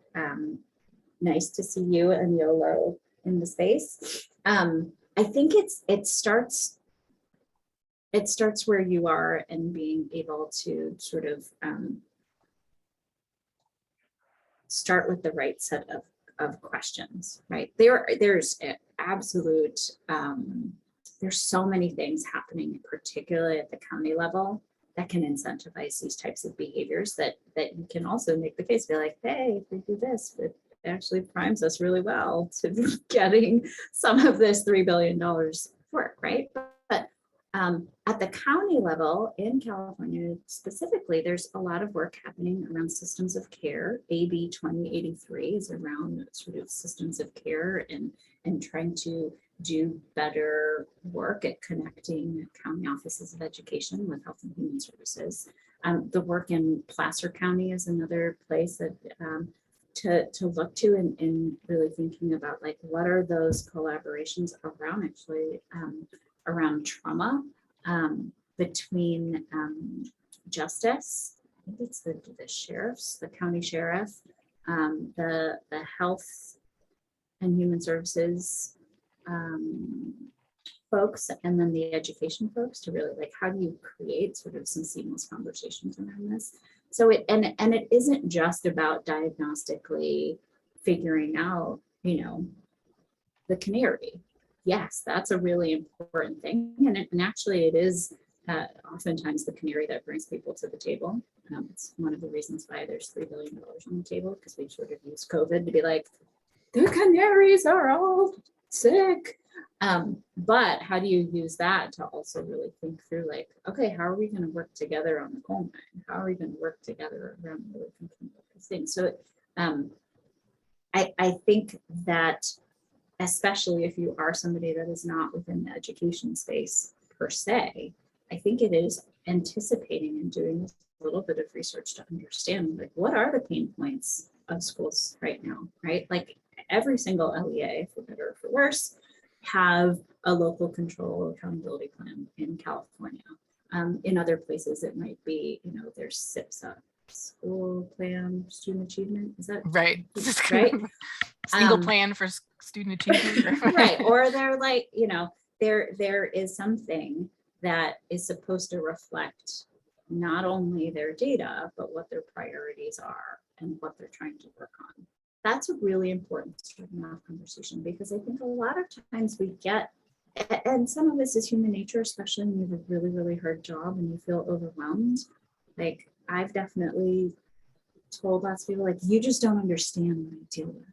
nice to see you and YOLO in the space. I think it starts where you are and being able to sort of start with the right set of questions, right? There's absolute, there's so many things happening, particularly at the county level, that can incentivize these types of behaviors that you can also make the case, be like, hey, if we do this, it actually primes us really well to be getting some of this $3 billion work, right? But at the county level in California specifically, there's a lot of work happening around systems of care. AB 2083 is around sort of systems of care and trying to do better work at connecting county offices of education with health and human services. The work in Placer County is another place that to look to in really thinking about like what are those collaborations around actually around trauma between justice, I think it's the sheriffs, the county sheriff, the health and human services folks, and then the education folks, to really like, how do you create sort of some seamless conversations around this? So it isn't just about diagnostically figuring out, the canary. Yes, that's a really important thing. And actually it is oftentimes the canary that brings people to the table. It's one of the reasons why there's $3 billion on the table, because we sort of used COVID to be like, the canaries are all sick. But how do you use that to also really think through like, okay, how are we going to work together on the coal mine? How are we going to work together around really thinking about these things? So I think that especially if you are somebody that is not within the education space per se, I think it is anticipating and doing a little bit of research to understand like what are the pain points of schools right now, right? Like every single LEA, for better or for worse, have a local control accountability plan in California. In other places, it might be, there's SIPSA, school plan student achievement. Is that right? Right. Single plan for student achievement. Right. Or they're like, there is something that is supposed to reflect not only their data, but what their priorities are and what they're trying to work on. That's a really important starting off conversation, because I think a lot of times we get and some of this is human nature, especially when you have a really, really hard job and you feel overwhelmed. Like I've definitely told lots of people, like, you just don't understand what I deal with.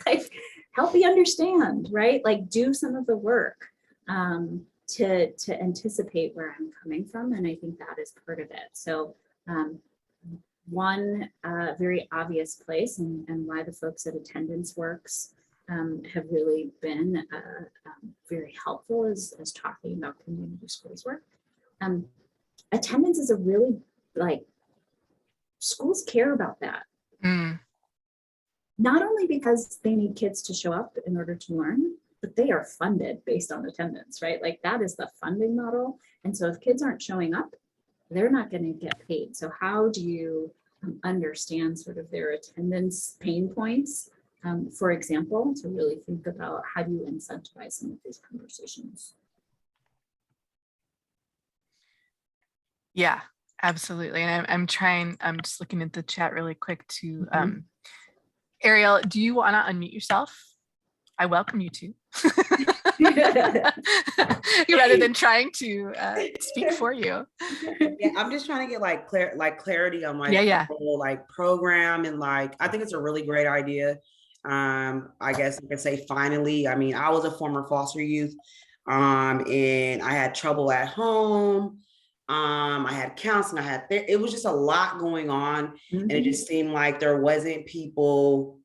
Like, help me understand, right? Like, do some of the work to anticipate where I'm coming from. And I think that is part of it. So one very obvious place and why the folks at Attendance Works have really been very helpful is talking about community schools work. Attendance is a really, like, schools care about that. Not only because they need kids to show up in order to learn, but they are funded based on attendance, right? Like that is the funding model. And so if kids aren't showing up, they're not going to get paid. So how do you understand sort of their attendance pain points, for example, to really think about how do you incentivize some of these conversations? Yeah, absolutely. And I'm just looking at the chat really quick to, Ariel, do you want to unmute yourself? I welcome you to. Rather than trying to speak for you. Yeah, I'm just trying to get like clarity on like the whole like program, and like I think it's a really great idea. I guess I could say finally. I mean, I was a former foster youth, and I had trouble at home. I had counseling. It was just a lot going on, and it just seemed like there wasn't people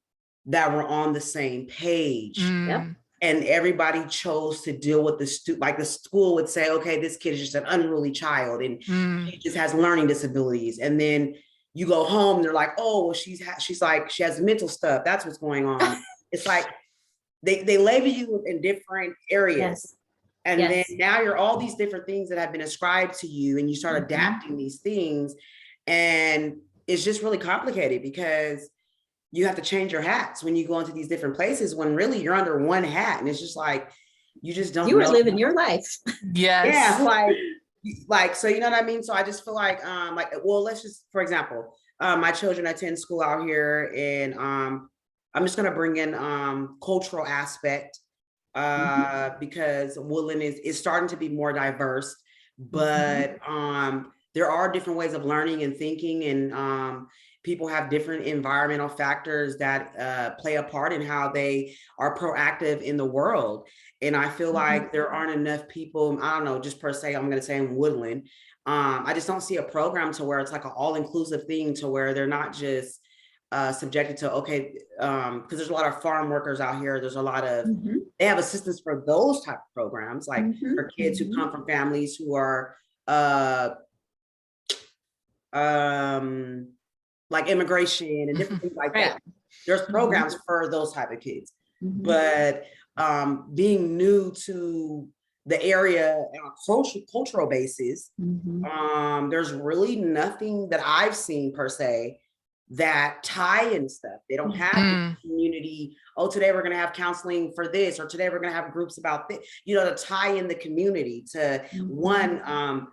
that were on the same page. Yep. And everybody chose to deal with like the school would say, okay, this kid is just an unruly child and he just has learning disabilities. And then you go home, they're like, oh, well, she's like, she has mental stuff. That's what's going on. It's like they label you in different areas. Yes. And then now you're all these different things that have been ascribed to you, and you start adapting these things. And it's just really complicated because you have to change your hats when you go into these different places, when really you're under one hat. And it's just like, you just don't know. You were living your life. Yes. Yeah, like, so you know what I mean? So I just feel like, well, let's just, for example, my children attend school out here, and I'm just gonna bring in cultural aspect because Woodland is starting to be more diverse, but there are different ways of learning and thinking, and people have different environmental factors that play a part in how they are proactive in the world. And I feel like there aren't enough people, I don't know, just per se, I'm gonna say in Woodland, I just don't see a program to where it's like an all-inclusive thing, to where they're not just subjected to, okay, because there's a lot of farm workers out here. There's a lot of, they have assistance for those type of programs, like for kids who come from families who are like immigration and different things like that. There's programs for those type of kids, but being new to the area on a cultural basis, there's really nothing that I've seen per se that tie in stuff. They don't have the community. Oh, today we're going to have counseling for this, or today we're going to have groups about this, you know, to tie in the community to one,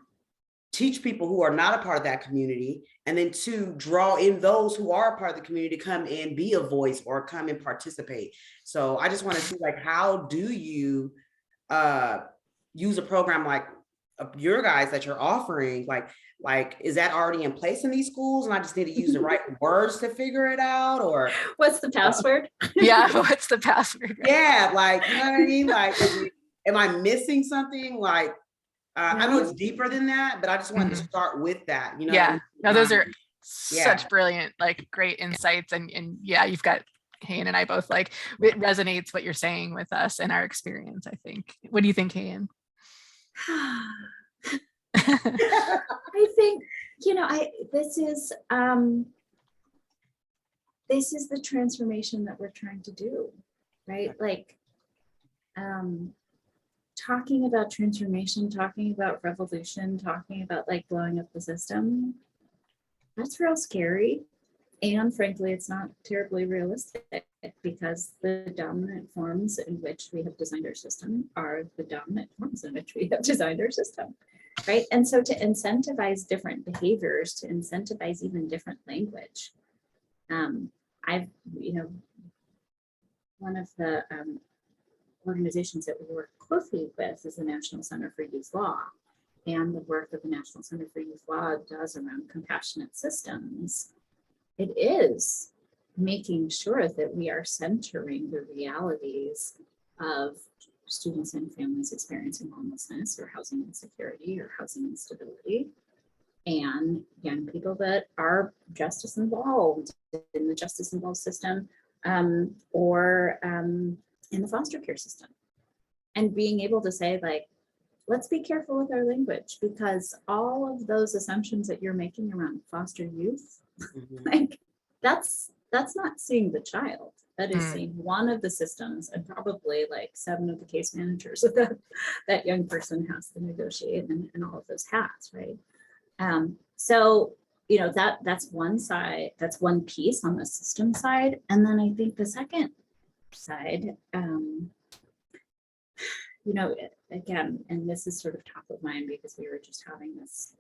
teach people who are not a part of that community, and then two, draw in those who are a part of the community to come and be a voice or come and participate. So I just want to see, like, how do you use a program like your guys that you're offering? Like, is that already in place in these schools, and I just need to use the right words to figure it out? Or what's the password? Yeah, what's the password? Right? Yeah, like, you know what I mean? Like, am I missing something? Like, I know it's deeper than that, but I just wanted to start with that, you know? Yeah, no, those are such brilliant, like, great insights. And yeah, you've got Hayin and I both, like, it resonates what you're saying with us and our experience, I think. What do you think, Hayin? I think, you know, this is the transformation that we're trying to do, right? Like, talking about transformation, talking about revolution, talking about like blowing up the system, that's real scary. And frankly, it's not terribly realistic, because the dominant forms in which we have designed our system are the dominant forms in which we have designed our system, right? And so to incentivize different behaviors, to incentivize even different language, I've, you know, one of the organizations that we work closely with is the National Center for Youth Law, and the work that the National Center for Youth Law does around compassionate systems. It is making sure that we are centering the realities of students and families experiencing homelessness or housing insecurity or housing instability, and young people that are justice involved in the justice involved system, or in the foster care system. And being able to say, like, let's be careful with our language, because all of those assumptions that you're making around foster youth, like that's not seeing the child. That is seeing one of the systems, and probably like 7 of the case managers that that young person has to negotiate, and all of those hats, right? So, you know, that's one side, that's one piece on the system side. And then I think the second side, you know, again, and this is sort of top of mind because we were just having this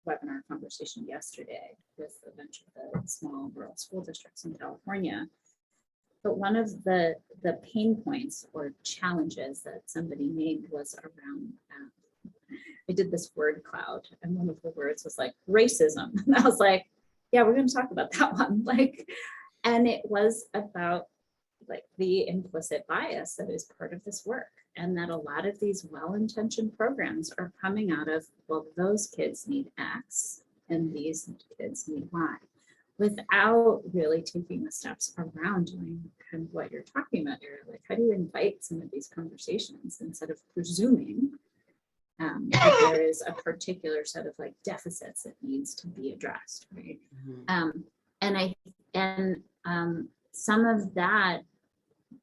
webinar conversation yesterday with a bunch of the small rural school districts in California. But one of the pain points or challenges that somebody made was around, I did this word cloud, and one of the words was like racism. And I was like, yeah, we're going to talk about that one. Like, and it was about like the implicit bias that is part of this work, and that a lot of these well-intentioned programs are coming out of, well, those kids need X and these kids need Y, without really taking the steps around doing kind of what you're talking about here. Like, how do you invite some of these conversations instead of presuming that there is a particular set of like deficits that needs to be addressed, right? And some of that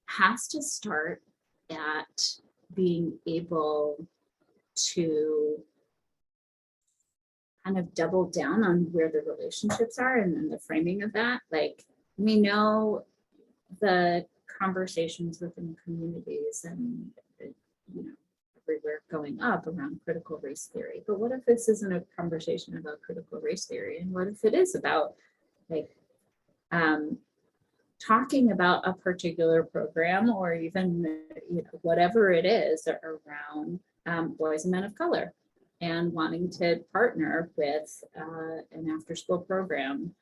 has to start at being able to kind of double down on where the relationships are, and then the framing of that. Like, we know the conversations within communities and, you know, everywhere going up around critical race theory. But what if this isn't a conversation about critical race theory? And what if it is about like talking about a particular program, or even, you know, whatever it is around boys and men of color, and wanting to partner with an after-school program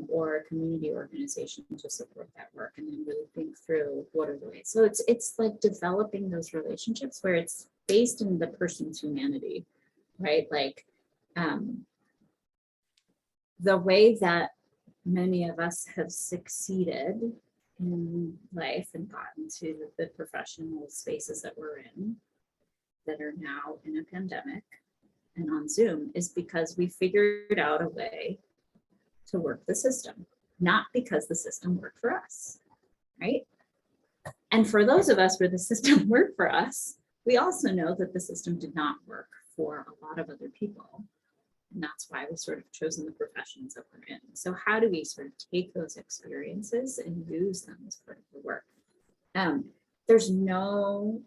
or a community organization to support that work, and then really think through what are the ways. So it's like developing those relationships where it's based in the person's humanity, right? Like the way that many of us have succeeded in life and gotten to the professional spaces that we're in, that are now in a pandemic and on Zoom, is because we figured out a way to work the system, not because the system worked for us, right? And for those of us where the system worked for us, we also know that the system did not work for a lot of other people. And that's why we've sort of chosen the professions that we're in. So how do we sort of take those experiences and use them as part of the work? There's no,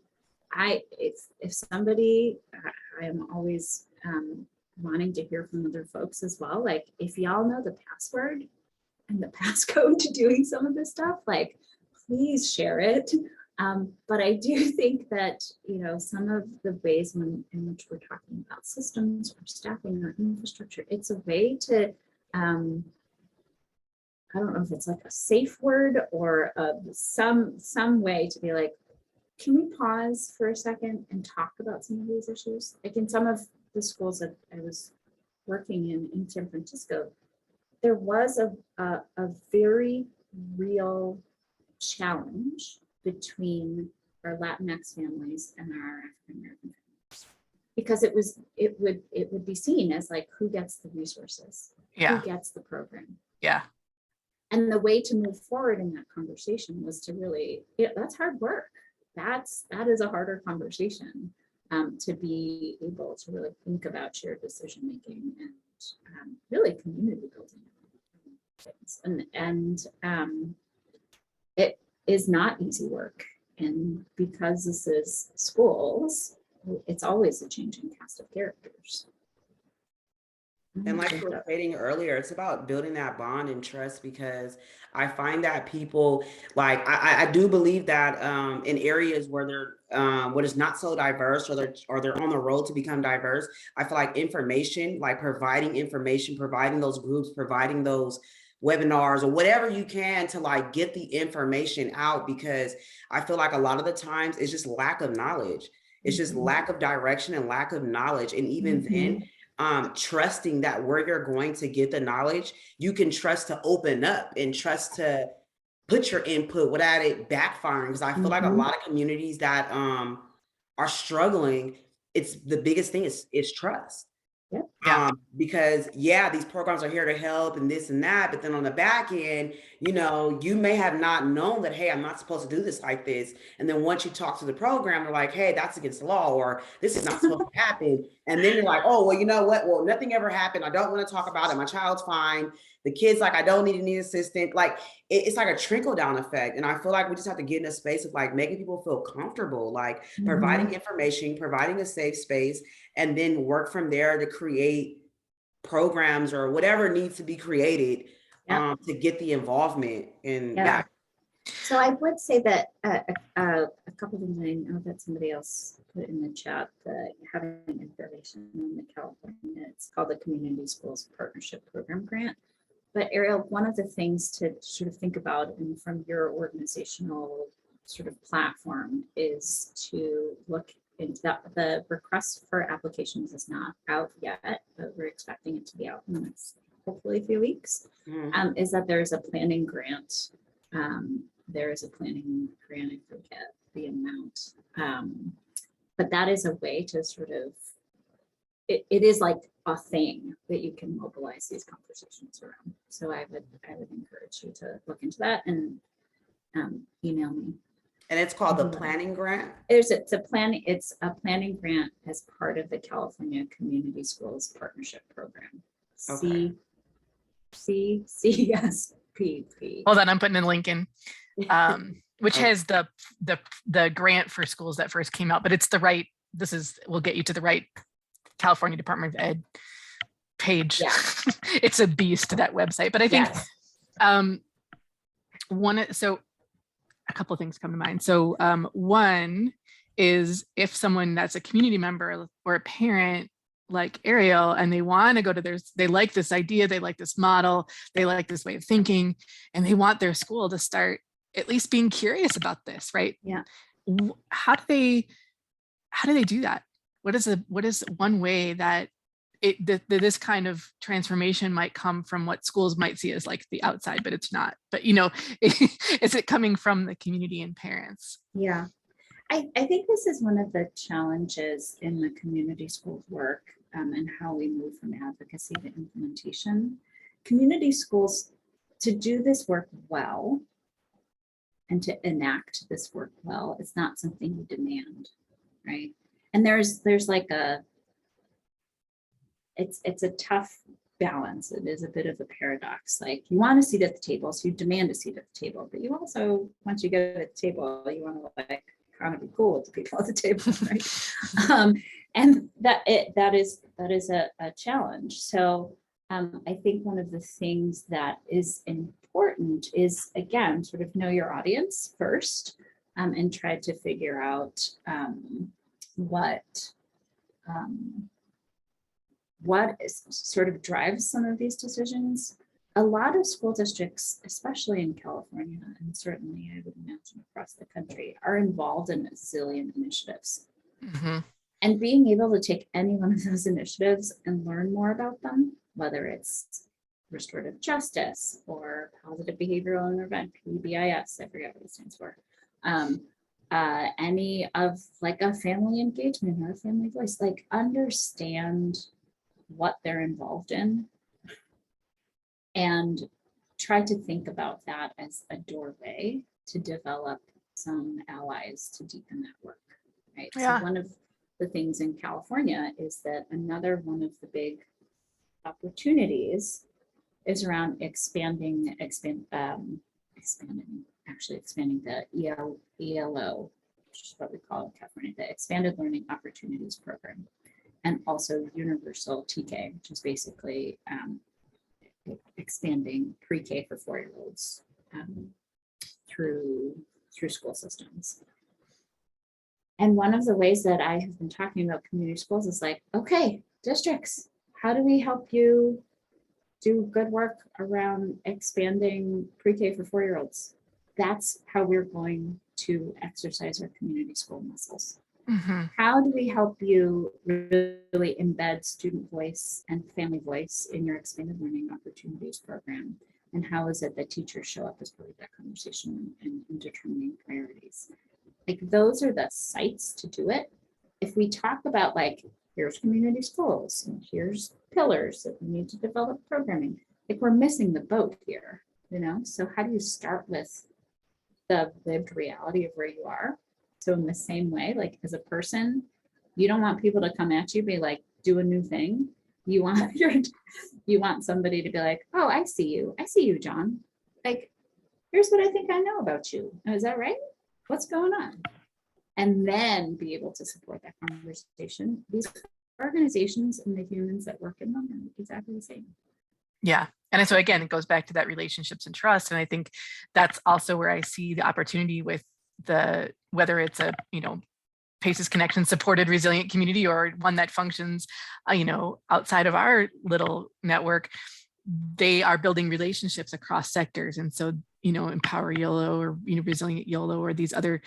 if somebody, I am always wanting to hear from other folks as well. Like, if y'all know the password and the passcode to doing some of this stuff, like, please share it. But I do think that, you know, some of the ways in which we're talking about systems or staffing or infrastructure, it's a way to, I don't know if it's like a safe word or some way to be like, can we pause for a second and talk about some of these issues? Like, in some of the schools that I was working in San Francisco, there was a very real challenge between our Latinx families and our African American families, because it would be seen as like, who gets the resources, who gets the program. And the way to move forward in that conversation was to really, that's hard work. That is a harder conversation, to be able to really think about shared decision making and really community building things. And it is not easy work. And because this is schools, it's always a changing cast of characters. And like you were stating earlier, it's about building that bond and trust, because I find that people, like, I do believe that in areas where they're what is not so diverse, or they're on the road to become diverse, I feel like information, like providing information, providing those groups, providing those webinars or whatever you can to like get the information out, because I feel like a lot of the times it's just lack of knowledge. It's just lack of direction and lack of knowledge. And even then, trusting that where you're going to get the knowledge, you can trust to open up and trust to put your input without it backfiring. Because I feel like a lot of communities that are struggling, it's the biggest thing is trust. Because these programs are here to help and this and that, but then on the back end, you may have not known that, hey, I'm not supposed to do this like this. And then once you talk to the program, they're like, hey, that's against the law, or this is not supposed to happen. And then you're like, oh, well, you know what? Well, nothing ever happened. I don't want to talk about it. My child's fine. The kid's like, I don't need an assistant. Like it's like a trickle down effect. And I feel like we just have to get in a space of like making people feel comfortable, like providing information, providing a safe space, and then work from there to create programs or whatever needs to be created to get the involvement. And So I would say that a couple of things, I know that somebody else put in the chat, that having information on the California, it's called the Community Schools Partnership Program Grant. But Ariel, one of the things to sort of think about, and from your organizational sort of platform, is to look into that. The request for applications is not out yet, but we're expecting it to be out in the next, hopefully, a few weeks. Is that there's a planning grant. There is a planning grant, I forget the amount, but that is a way to sort of, it is like a thing that you can mobilize these conversations around. So I would encourage you to look into that and email me. And it's called the planning grant? It's a planning grant as part of the California Community Schools Partnership Program. Okay. CCSPP. Hold on, I'm putting a link in, which has the grant for schools that first came out, but it's the right, we'll get you to the right California Department of Ed page. It's a beast, that website. But I think so a couple of things come to mind. So one is, if someone that's a community member or a parent like Ariel, and they want to go to they like this idea, they like this model, they like this way of thinking, and they want their school to start at least being curious about this, right? How do they do that? What is one way that this kind of transformation might come from what schools might see as like the outside, but it's not? But is it coming from the community and parents? I think this is one of the challenges in the community schools work, and how we move from advocacy to implementation. Community schools, to do this work well and to enact this work well, it's not something you demand, right? And there's like it's a tough balance. It is a bit of a paradox. Like, you want a seat at the table, so you demand a seat at the table, but you also, once you get at the table, you want to like kind of be cool with the people at the table, right? And that is a challenge. So I think one of the things that is important is, again, sort of know your audience first, and try to figure out what is, sort of drives some of these decisions. A lot of school districts, especially in California, and certainly I would imagine across the country, are involved in a zillion initiatives. And being able to take any one of those initiatives and learn more about them, whether it's restorative justice or positive behavioral intervention, PBIS, I forget what it stands for, any of like a family engagement or a family voice, like understand what they're involved in and try to think about that as a doorway to develop some allies to deepen that work, right? So one of the things in California is that another one of the big opportunities is around expanding the ELO, which is what we call in California, the Expanded Learning Opportunities Program. and also universal TK, which is basically expanding pre-K for 4-year-olds through school systems. And one of the ways that I have been talking about community schools is like, okay, districts, how do we help you do good work around expanding pre-K for 4-year-olds? That's how we're going to exercise our community school muscles. Mhm. How do we help you really embed student voice and family voice in your expanded learning opportunities program? And how is it that teachers show up as part of that conversation and determining priorities? Like, those are the sites to do it. If we talk about like, here's community schools and here's pillars that we need to develop programming, like we're missing the boat here, you know? So how do you start with the lived reality of where you are? So in the same way, like as a person, you don't want people to come at you, be like, do a new thing. You want somebody to be like, oh, I see you, John. Like, here's what I think I know about you. Oh, is that right? What's going on? And then be able to support that conversation. These organizations and the humans that work in them are exactly the same. Yeah. And so again, it goes back to that relationships and trust. And I think that's also where I see the opportunity with whether it's a, PACEsConnection supported resilient community or one that functions, outside of our little network. They are building relationships across sectors. And so, Empower YOLO or, Resilient YOLO or these other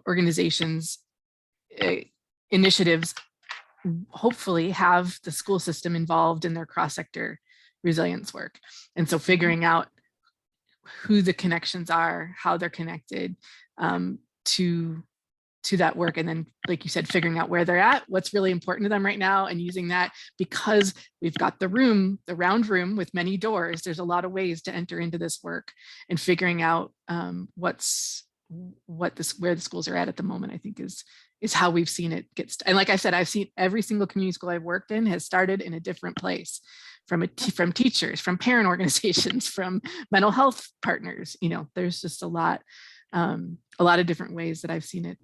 organizations, initiatives, hopefully have the school system involved in their cross-sector resilience work. And so figuring out who the connections are, how they're connected to that work. And then, like you said, figuring out where they're at, what's really important to them right now, and using that, because we've got the round room with many doors. There's a lot of ways to enter into this work, and figuring out where the schools are at the moment, I think is how we've seen it get. And like I said, I've seen every single community school I've worked in has started in a different place, from teachers, from parent organizations, from mental health partners. There's just a lot of different ways that I've seen it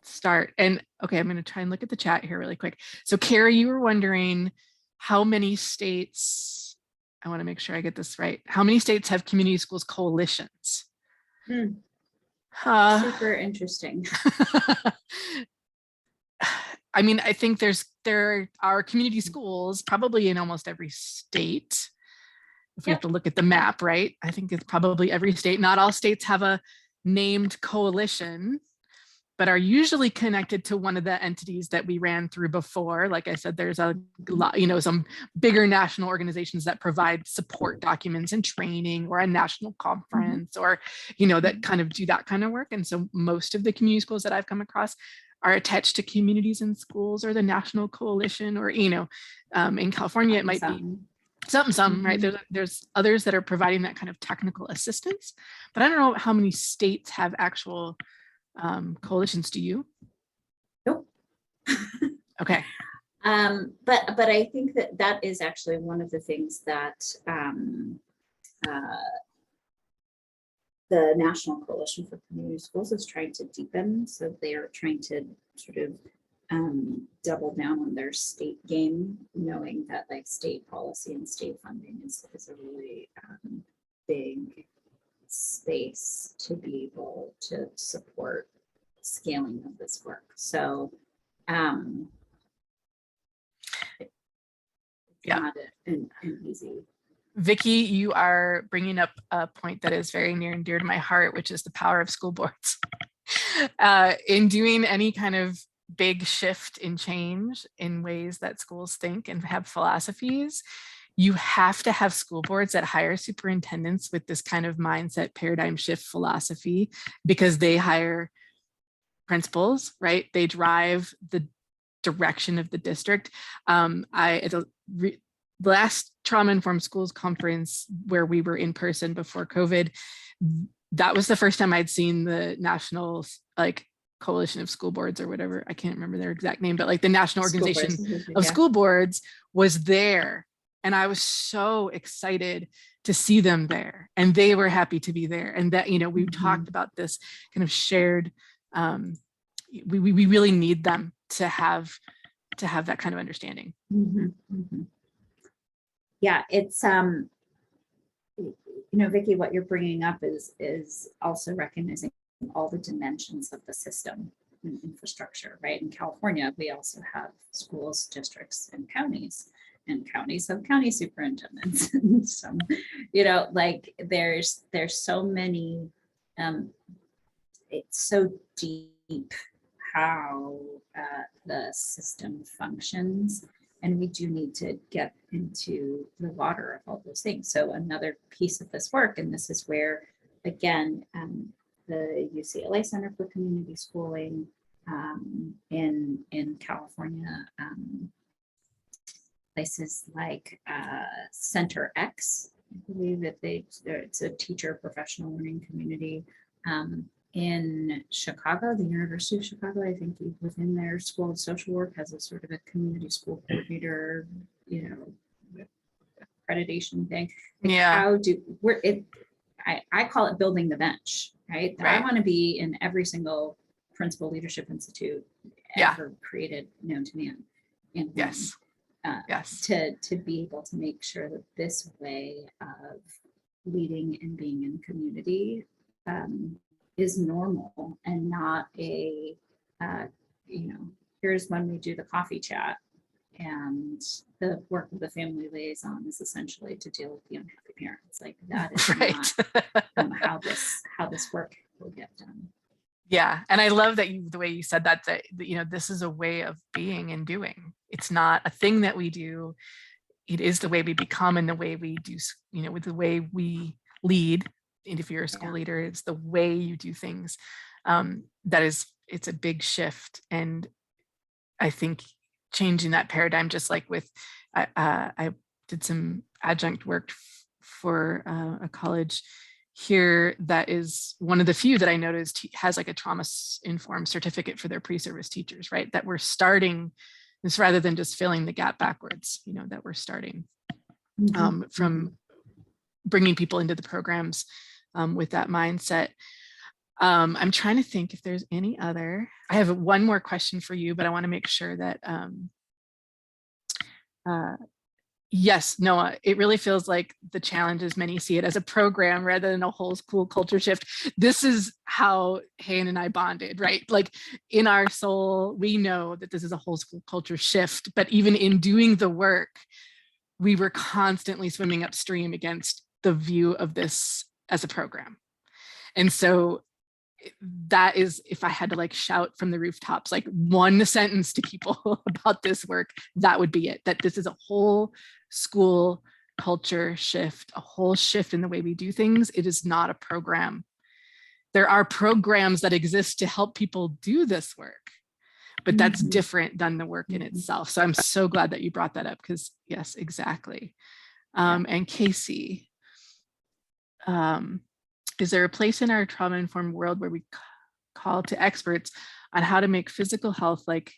start. And okay, I'm going to try and look at the chat here really quick. So Carrie, you were wondering how many states, I want to make sure I get this right, how many states have community schools coalitions? Super interesting. I mean, I think there are community schools probably in almost every state. If we have to look at the map, right? I think it's probably every state. Not all states have a named coalition, but are usually connected to one of the entities that we ran through before. Like I said, there's a lot, some bigger national organizations that provide support documents and training, or a national conference, or, that kind of do that kind of work. And so most of the community schools that I've come across are attached to communities and schools or the national coalition, or, in California, it might be some, right? There's others that are providing that kind of technical assistance, but I don't know how many states have actual coalitions. Do you? Nope. Okay. But I think that is actually one of the things that the National Coalition for Community Schools is trying to deepen. So they are trying to sort of double down on their state game, knowing that like state policy and state funding is a really big space to be able to support scaling of this work. So it's not an easy. Vicki, you are bringing up a point that is very near and dear to my heart, which is the power of school boards. In doing any kind of big shift in change in ways that schools think and have philosophies, you have to have school boards that hire superintendents with this kind of mindset paradigm shift philosophy, because they hire principals, right? They drive the direction of the district. At the last Trauma Informed Schools conference, where we were in person before COVID, that was the first time I'd seen the national coalition of school boards, or whatever, I can't remember their exact name, but like the national organization of school boards was there. And I was so excited to see them there, and they were happy to be there. And that, we talked about this kind of shared, we really need them to have to have that kind of understanding. Mhm, mhm. Yeah, it's Vicky, what you're bringing up is also recognizing all the dimensions of the system and infrastructure, right? In California, we also have schools, districts, and counties have county superintendents. And some, like there's so many, it's so deep how the system functions. And we do need to get into the water of all those things. So another piece of this work, and this is where, again, the UCLA Center for Community Schooling in California, places like Center X, I believe that it's a teacher professional learning community. In Chicago, the University of Chicago, I think within their School of Social Work has a sort of a community school coordinator, accreditation thing. Like Yeah. I call it building the bench, right? Right. I want to be in every single principal leadership institute ever created known to man. And Yes. Yes. To be able to make sure that this way of leading and being in community is normal and not a, here's when we do the coffee chat, and the work of the family liaison is essentially to deal with the unhappy parents. Like that is not how this work will get done. Yeah. And I love that the way you said that, this is a way of being and doing. It's not a thing that we do. It is the way we become and the way we do, with the way we lead. And if you're a school leader, it's the way you do things. It's a big shift. And I think changing that paradigm, just like with, I did some adjunct work for a college here that is one of the few that I noticed has like a trauma-informed certificate for their pre-service teachers, right? That we're starting this rather than just filling the gap backwards, that we're starting from bringing people into the programs with that mindset. I'm trying to think if there's any other. I have one more question for you, but I want to make sure that yes, Noah, it really feels like the challenge is many see it as a program rather than a whole school culture shift. This is how Hayin and I bonded, right? Like in our soul, we know that this is a whole school culture shift, but even in doing the work, we were constantly swimming upstream against the view of this as a program. And so that is, if I had to like shout from the rooftops, like one sentence to people about this work, that would be it, that this is a whole school culture shift, a whole shift in the way we do things. It is not a program. There are programs that exist to help people do this work, but that's different than the work in itself. So I'm so glad that you brought that up, because yes, exactly. And Casey, is there a place in our trauma-informed world where we call to experts on how to make physical health, like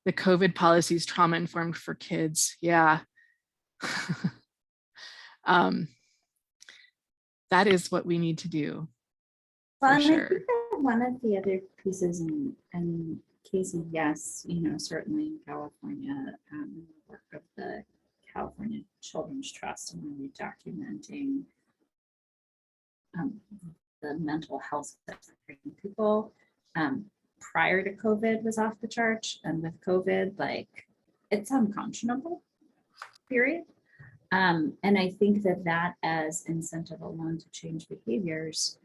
the COVID policies, trauma-informed for kids? Yeah. That is what we need to do. Well, and sure. I think that one of the other pieces, and Casey, yes, certainly in California, work of the California Children's Trust and really documenting the mental health of people prior to COVID was off the charts, and with COVID, like it's unconscionable, period. And I think that as incentive alone to change behaviors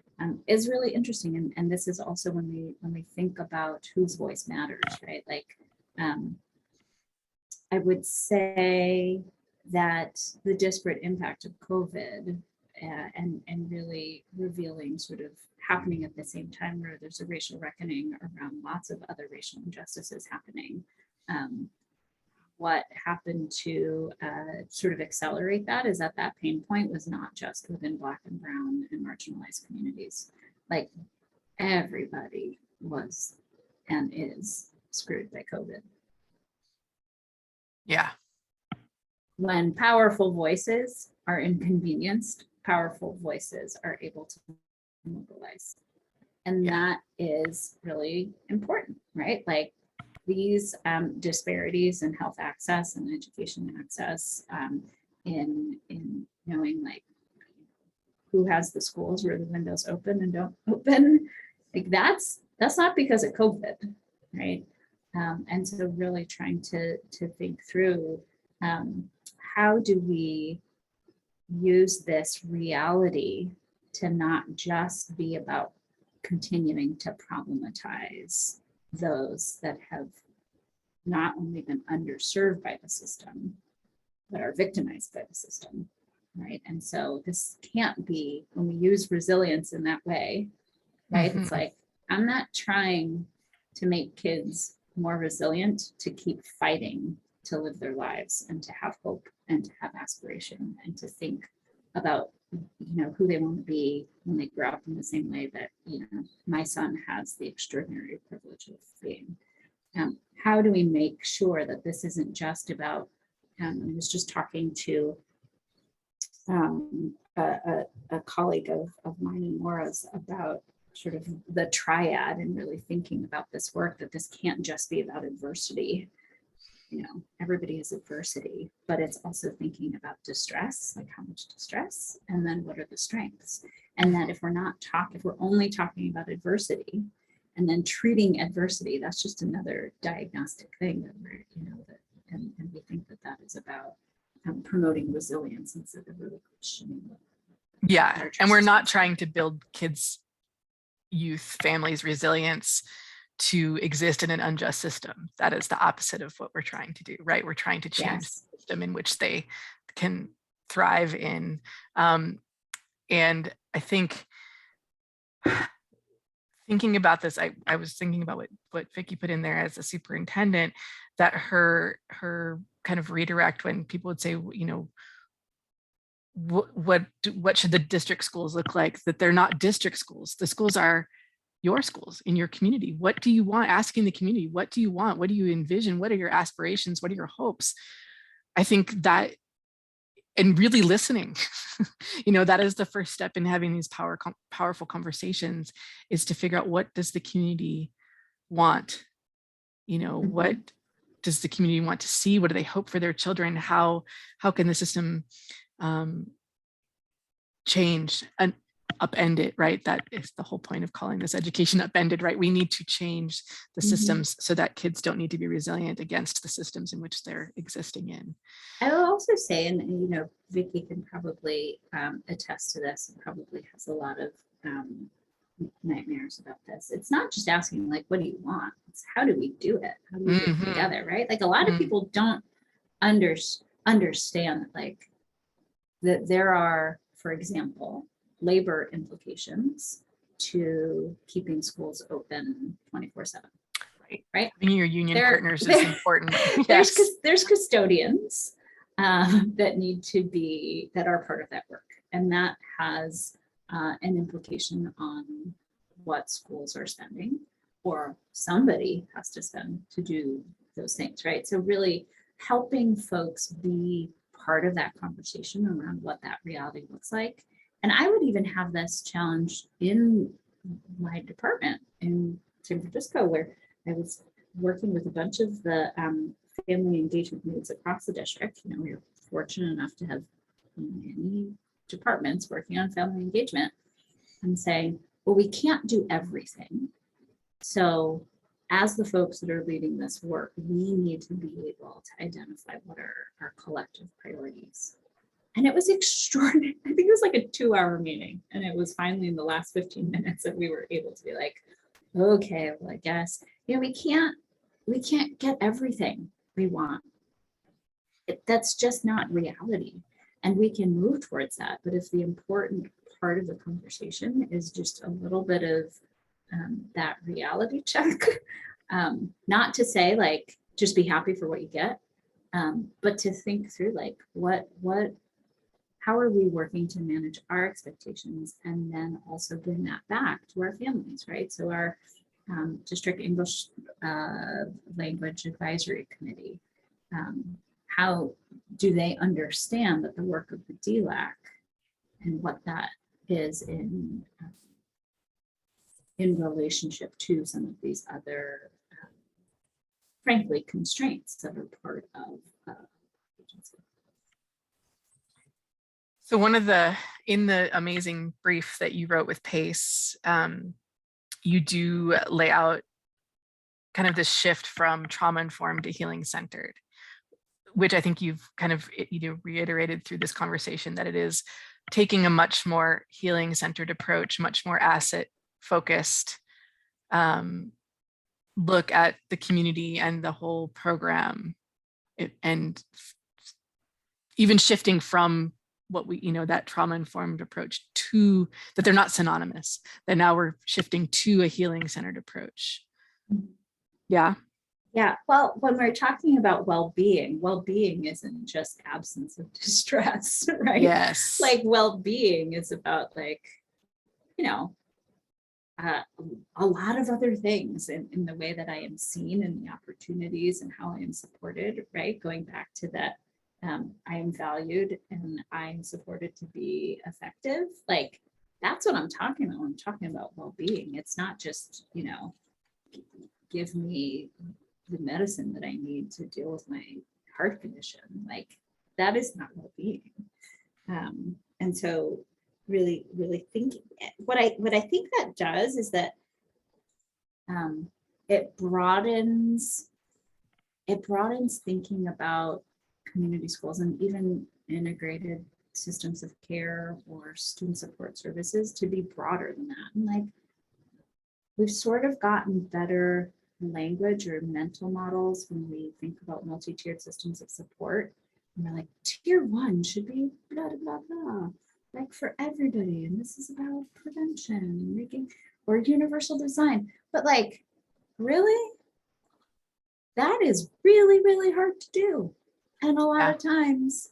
is really interesting. And this is also when we think about whose voice matters, right? Like I would say that the disparate impact of COVID and really revealing sort of happening at the same time where there's a racial reckoning around lots of other racial injustices happening. What happened to sort of accelerate that is that pain point was not just within Black and Brown and marginalized communities. Like everybody was and is screwed by COVID. Yeah. When powerful voices are inconvenienced, powerful voices are able to mobilize. And that is really important, right? Like these disparities in health access and education access, in knowing like who has the schools where the windows open and don't open, like that's not because of COVID, right? And so really trying to think through how do we use this reality to not just be about continuing to problematize those that have not only been underserved by the system, but are victimized by the system, right? And so this can't be, when we use resilience in that way, right? It's like, I'm not trying to make kids more resilient to keep fighting to live their lives and to have hope and to have aspiration and to think about, who they want to be when they grow up in the same way that, my son has the extraordinary privilege of being. How do we make sure that this isn't just about, I was just talking to a colleague of mine and Laura's about sort of the triad and really thinking about this work, that this can't just be about adversity. Everybody has adversity, but it's also thinking about distress, like how much distress, and then what are the strengths? And that if we're only talking about adversity and then treating adversity, that's just another diagnostic thing that we're, and we think that is about promoting resilience instead of really questioning. Yeah, and we're not trying to build kids, youth, families' resilience to exist in an unjust system. That is the opposite of what we're trying to do, right? We're trying to change the system in which they can thrive in. And I think thinking about this, I was thinking about what Vicki put in there as a superintendent, that her kind of redirect when people would say, what should the district schools look like? That they're not district schools. The schools are your schools in your community. What do you want? Asking the community, what do you want? What do you envision? What are your aspirations? What are your hopes? I think that, and really listening, that is the first step in having these powerful conversations, is to figure out, what does the community want? What does the community want to see? What do they hope for their children? How can the system change and upend it, right? That is the whole point of calling this education upended, right? We need to change the systems so that kids don't need to be resilient against the systems in which they're existing in. I will also say, and Vicki can probably attest to this, and probably has a lot of nightmares about this. It's not just asking like, what do you want? It's how do we do it? How do we do it together, right? Like a lot of people don't understand like that there are, for example, labor implications to keeping schools open 24/7. Right. Having your union partners is important. There's custodians that need to be, that are part of that work. And that has an implication on what schools are spending, or somebody has to spend to do those things, right? So really helping folks be part of that conversation around what that reality looks like. And I would even have this challenge in my department in San Francisco, where I was working with a bunch of the family engagement leads across the district. We were fortunate enough to have many departments working on family engagement, and saying, well, we can't do everything. So as the folks that are leading this work, we need to be able to identify what are our collective priorities. And it was extraordinary. I think it was like a 2-hour meeting. And it was finally in the last 15 minutes that we were able to be like, okay, well, I guess, we can't get everything we want. That's just not reality. And we can move towards that. But if the important part of the conversation is just a little bit of that reality check, not to say like, just be happy for what you get, but to think through like, how are we working to manage our expectations, and then also bring that back to our families, right? So our district English language advisory committee, how do they understand that the work of the DLAC and what that is in relationship to some of these other frankly, constraints that are part of agency. So in the amazing brief that you wrote with PACE, you do lay out kind of this shift from trauma-informed to healing-centered, which I think you've kind of reiterated through this conversation, that it is taking a much more healing-centered approach, much more asset-focused look at the community and the whole program, and even shifting from what we, that trauma-informed approach to that they're not synonymous, that now we're shifting to a healing-centered approach. Yeah. Yeah, well, when we're talking about well-being isn't just absence of distress, right? Yes. Like well-being is about like, a lot of other things in the way that I am seen and the opportunities and how I am supported, right? Going back to that, I am valued and I'm supported to be effective. Like that's what I'm talking about when I'm talking about well-being. It's not just, give me the medicine that I need to deal with my heart condition. Like that is not well-being. And so really thinking what I think that does is that it broadens thinking about community schools and even integrated systems of care or student support services to be broader than that. And like we've sort of gotten better language or mental models when we think about multi-tiered systems of support. And we're like, tier 1 should be blah, blah, blah, like for everybody. And this is about prevention and making, or universal design. But like, really? That is really, really hard to do. And a lot of times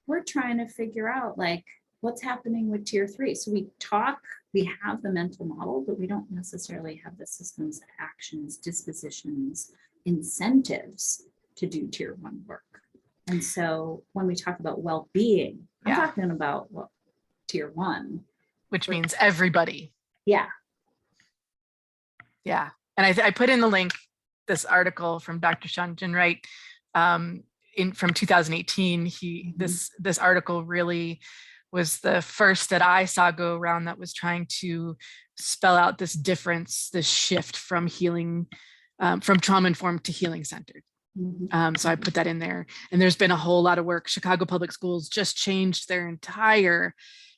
we're trying to figure out like what's happening with tier 3. So we have the mental model, but we don't necessarily have the systems, actions, dispositions, incentives to do tier 1 work. And so when we talk about well-being, I'm talking about tier 1. Which means everybody. Yeah. Yeah. And I put in the link, this article from Dr. Shanjan Wright from 2018. This article really was the first that I saw go around that was trying to spell out this difference, this shift from healing, from trauma-informed to healing-centered. So I put that in there. And there's been a whole lot of work. Chicago Public Schools just changed their entire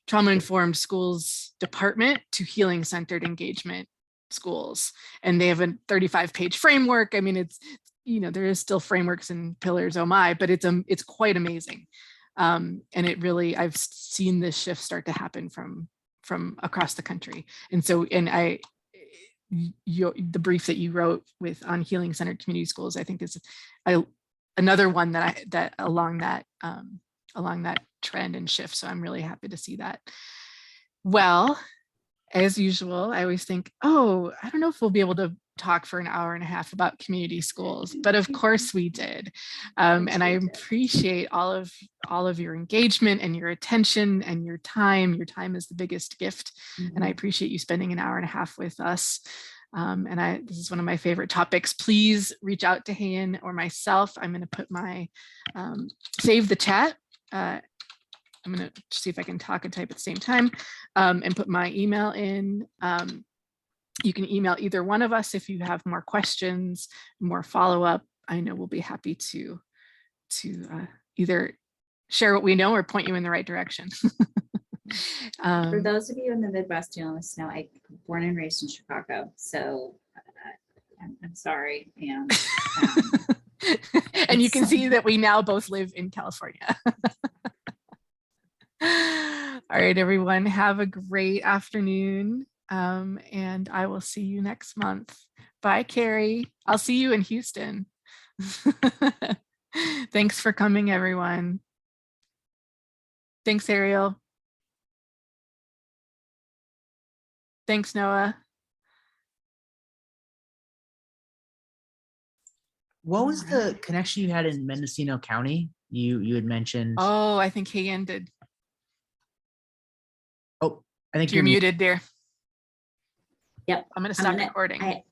trauma-informed schools department to healing-centered engagement schools. And they have a 35-page framework. I mean, it's, there is still frameworks and pillars, oh my, but it's quite amazing. And it really, I've seen this shift start to happen from across the country. And so, the brief that you wrote on healing centered community schools, I think is another one that along that trend and shift. So I'm really happy to see that. Well, as usual, I always think, oh, I don't know if we'll be able to talk for an hour and a half about community schools, but of course we did. And I appreciate all of your engagement and your attention and your time. Your time is the biggest gift. And I appreciate you spending an hour and a half with us. This is one of my favorite topics. Please reach out to Hayin or myself. I'm going to put my, save the chat. I'm going to see if I can talk and type at the same time, and put my email in. You can email either one of us if you have more questions, more follow-up. I know we'll be happy to either share what we know or point you in the right direction. For those of you in the Midwest who don't listen, I'm born and raised in Chicago, so I'm sorry. And and you can see that we now both live in California. All right, everyone, have a great afternoon. And I will see you next month. Bye, Carrie. I'll see you in Houston. Thanks for coming, everyone. Thanks, Ariel. Thanks, Noah. What was the connection you had in Mendocino County? You had mentioned. Oh, I think Hayin did. Oh, I think you're muted, dear. Yep. I'm going to stop recording.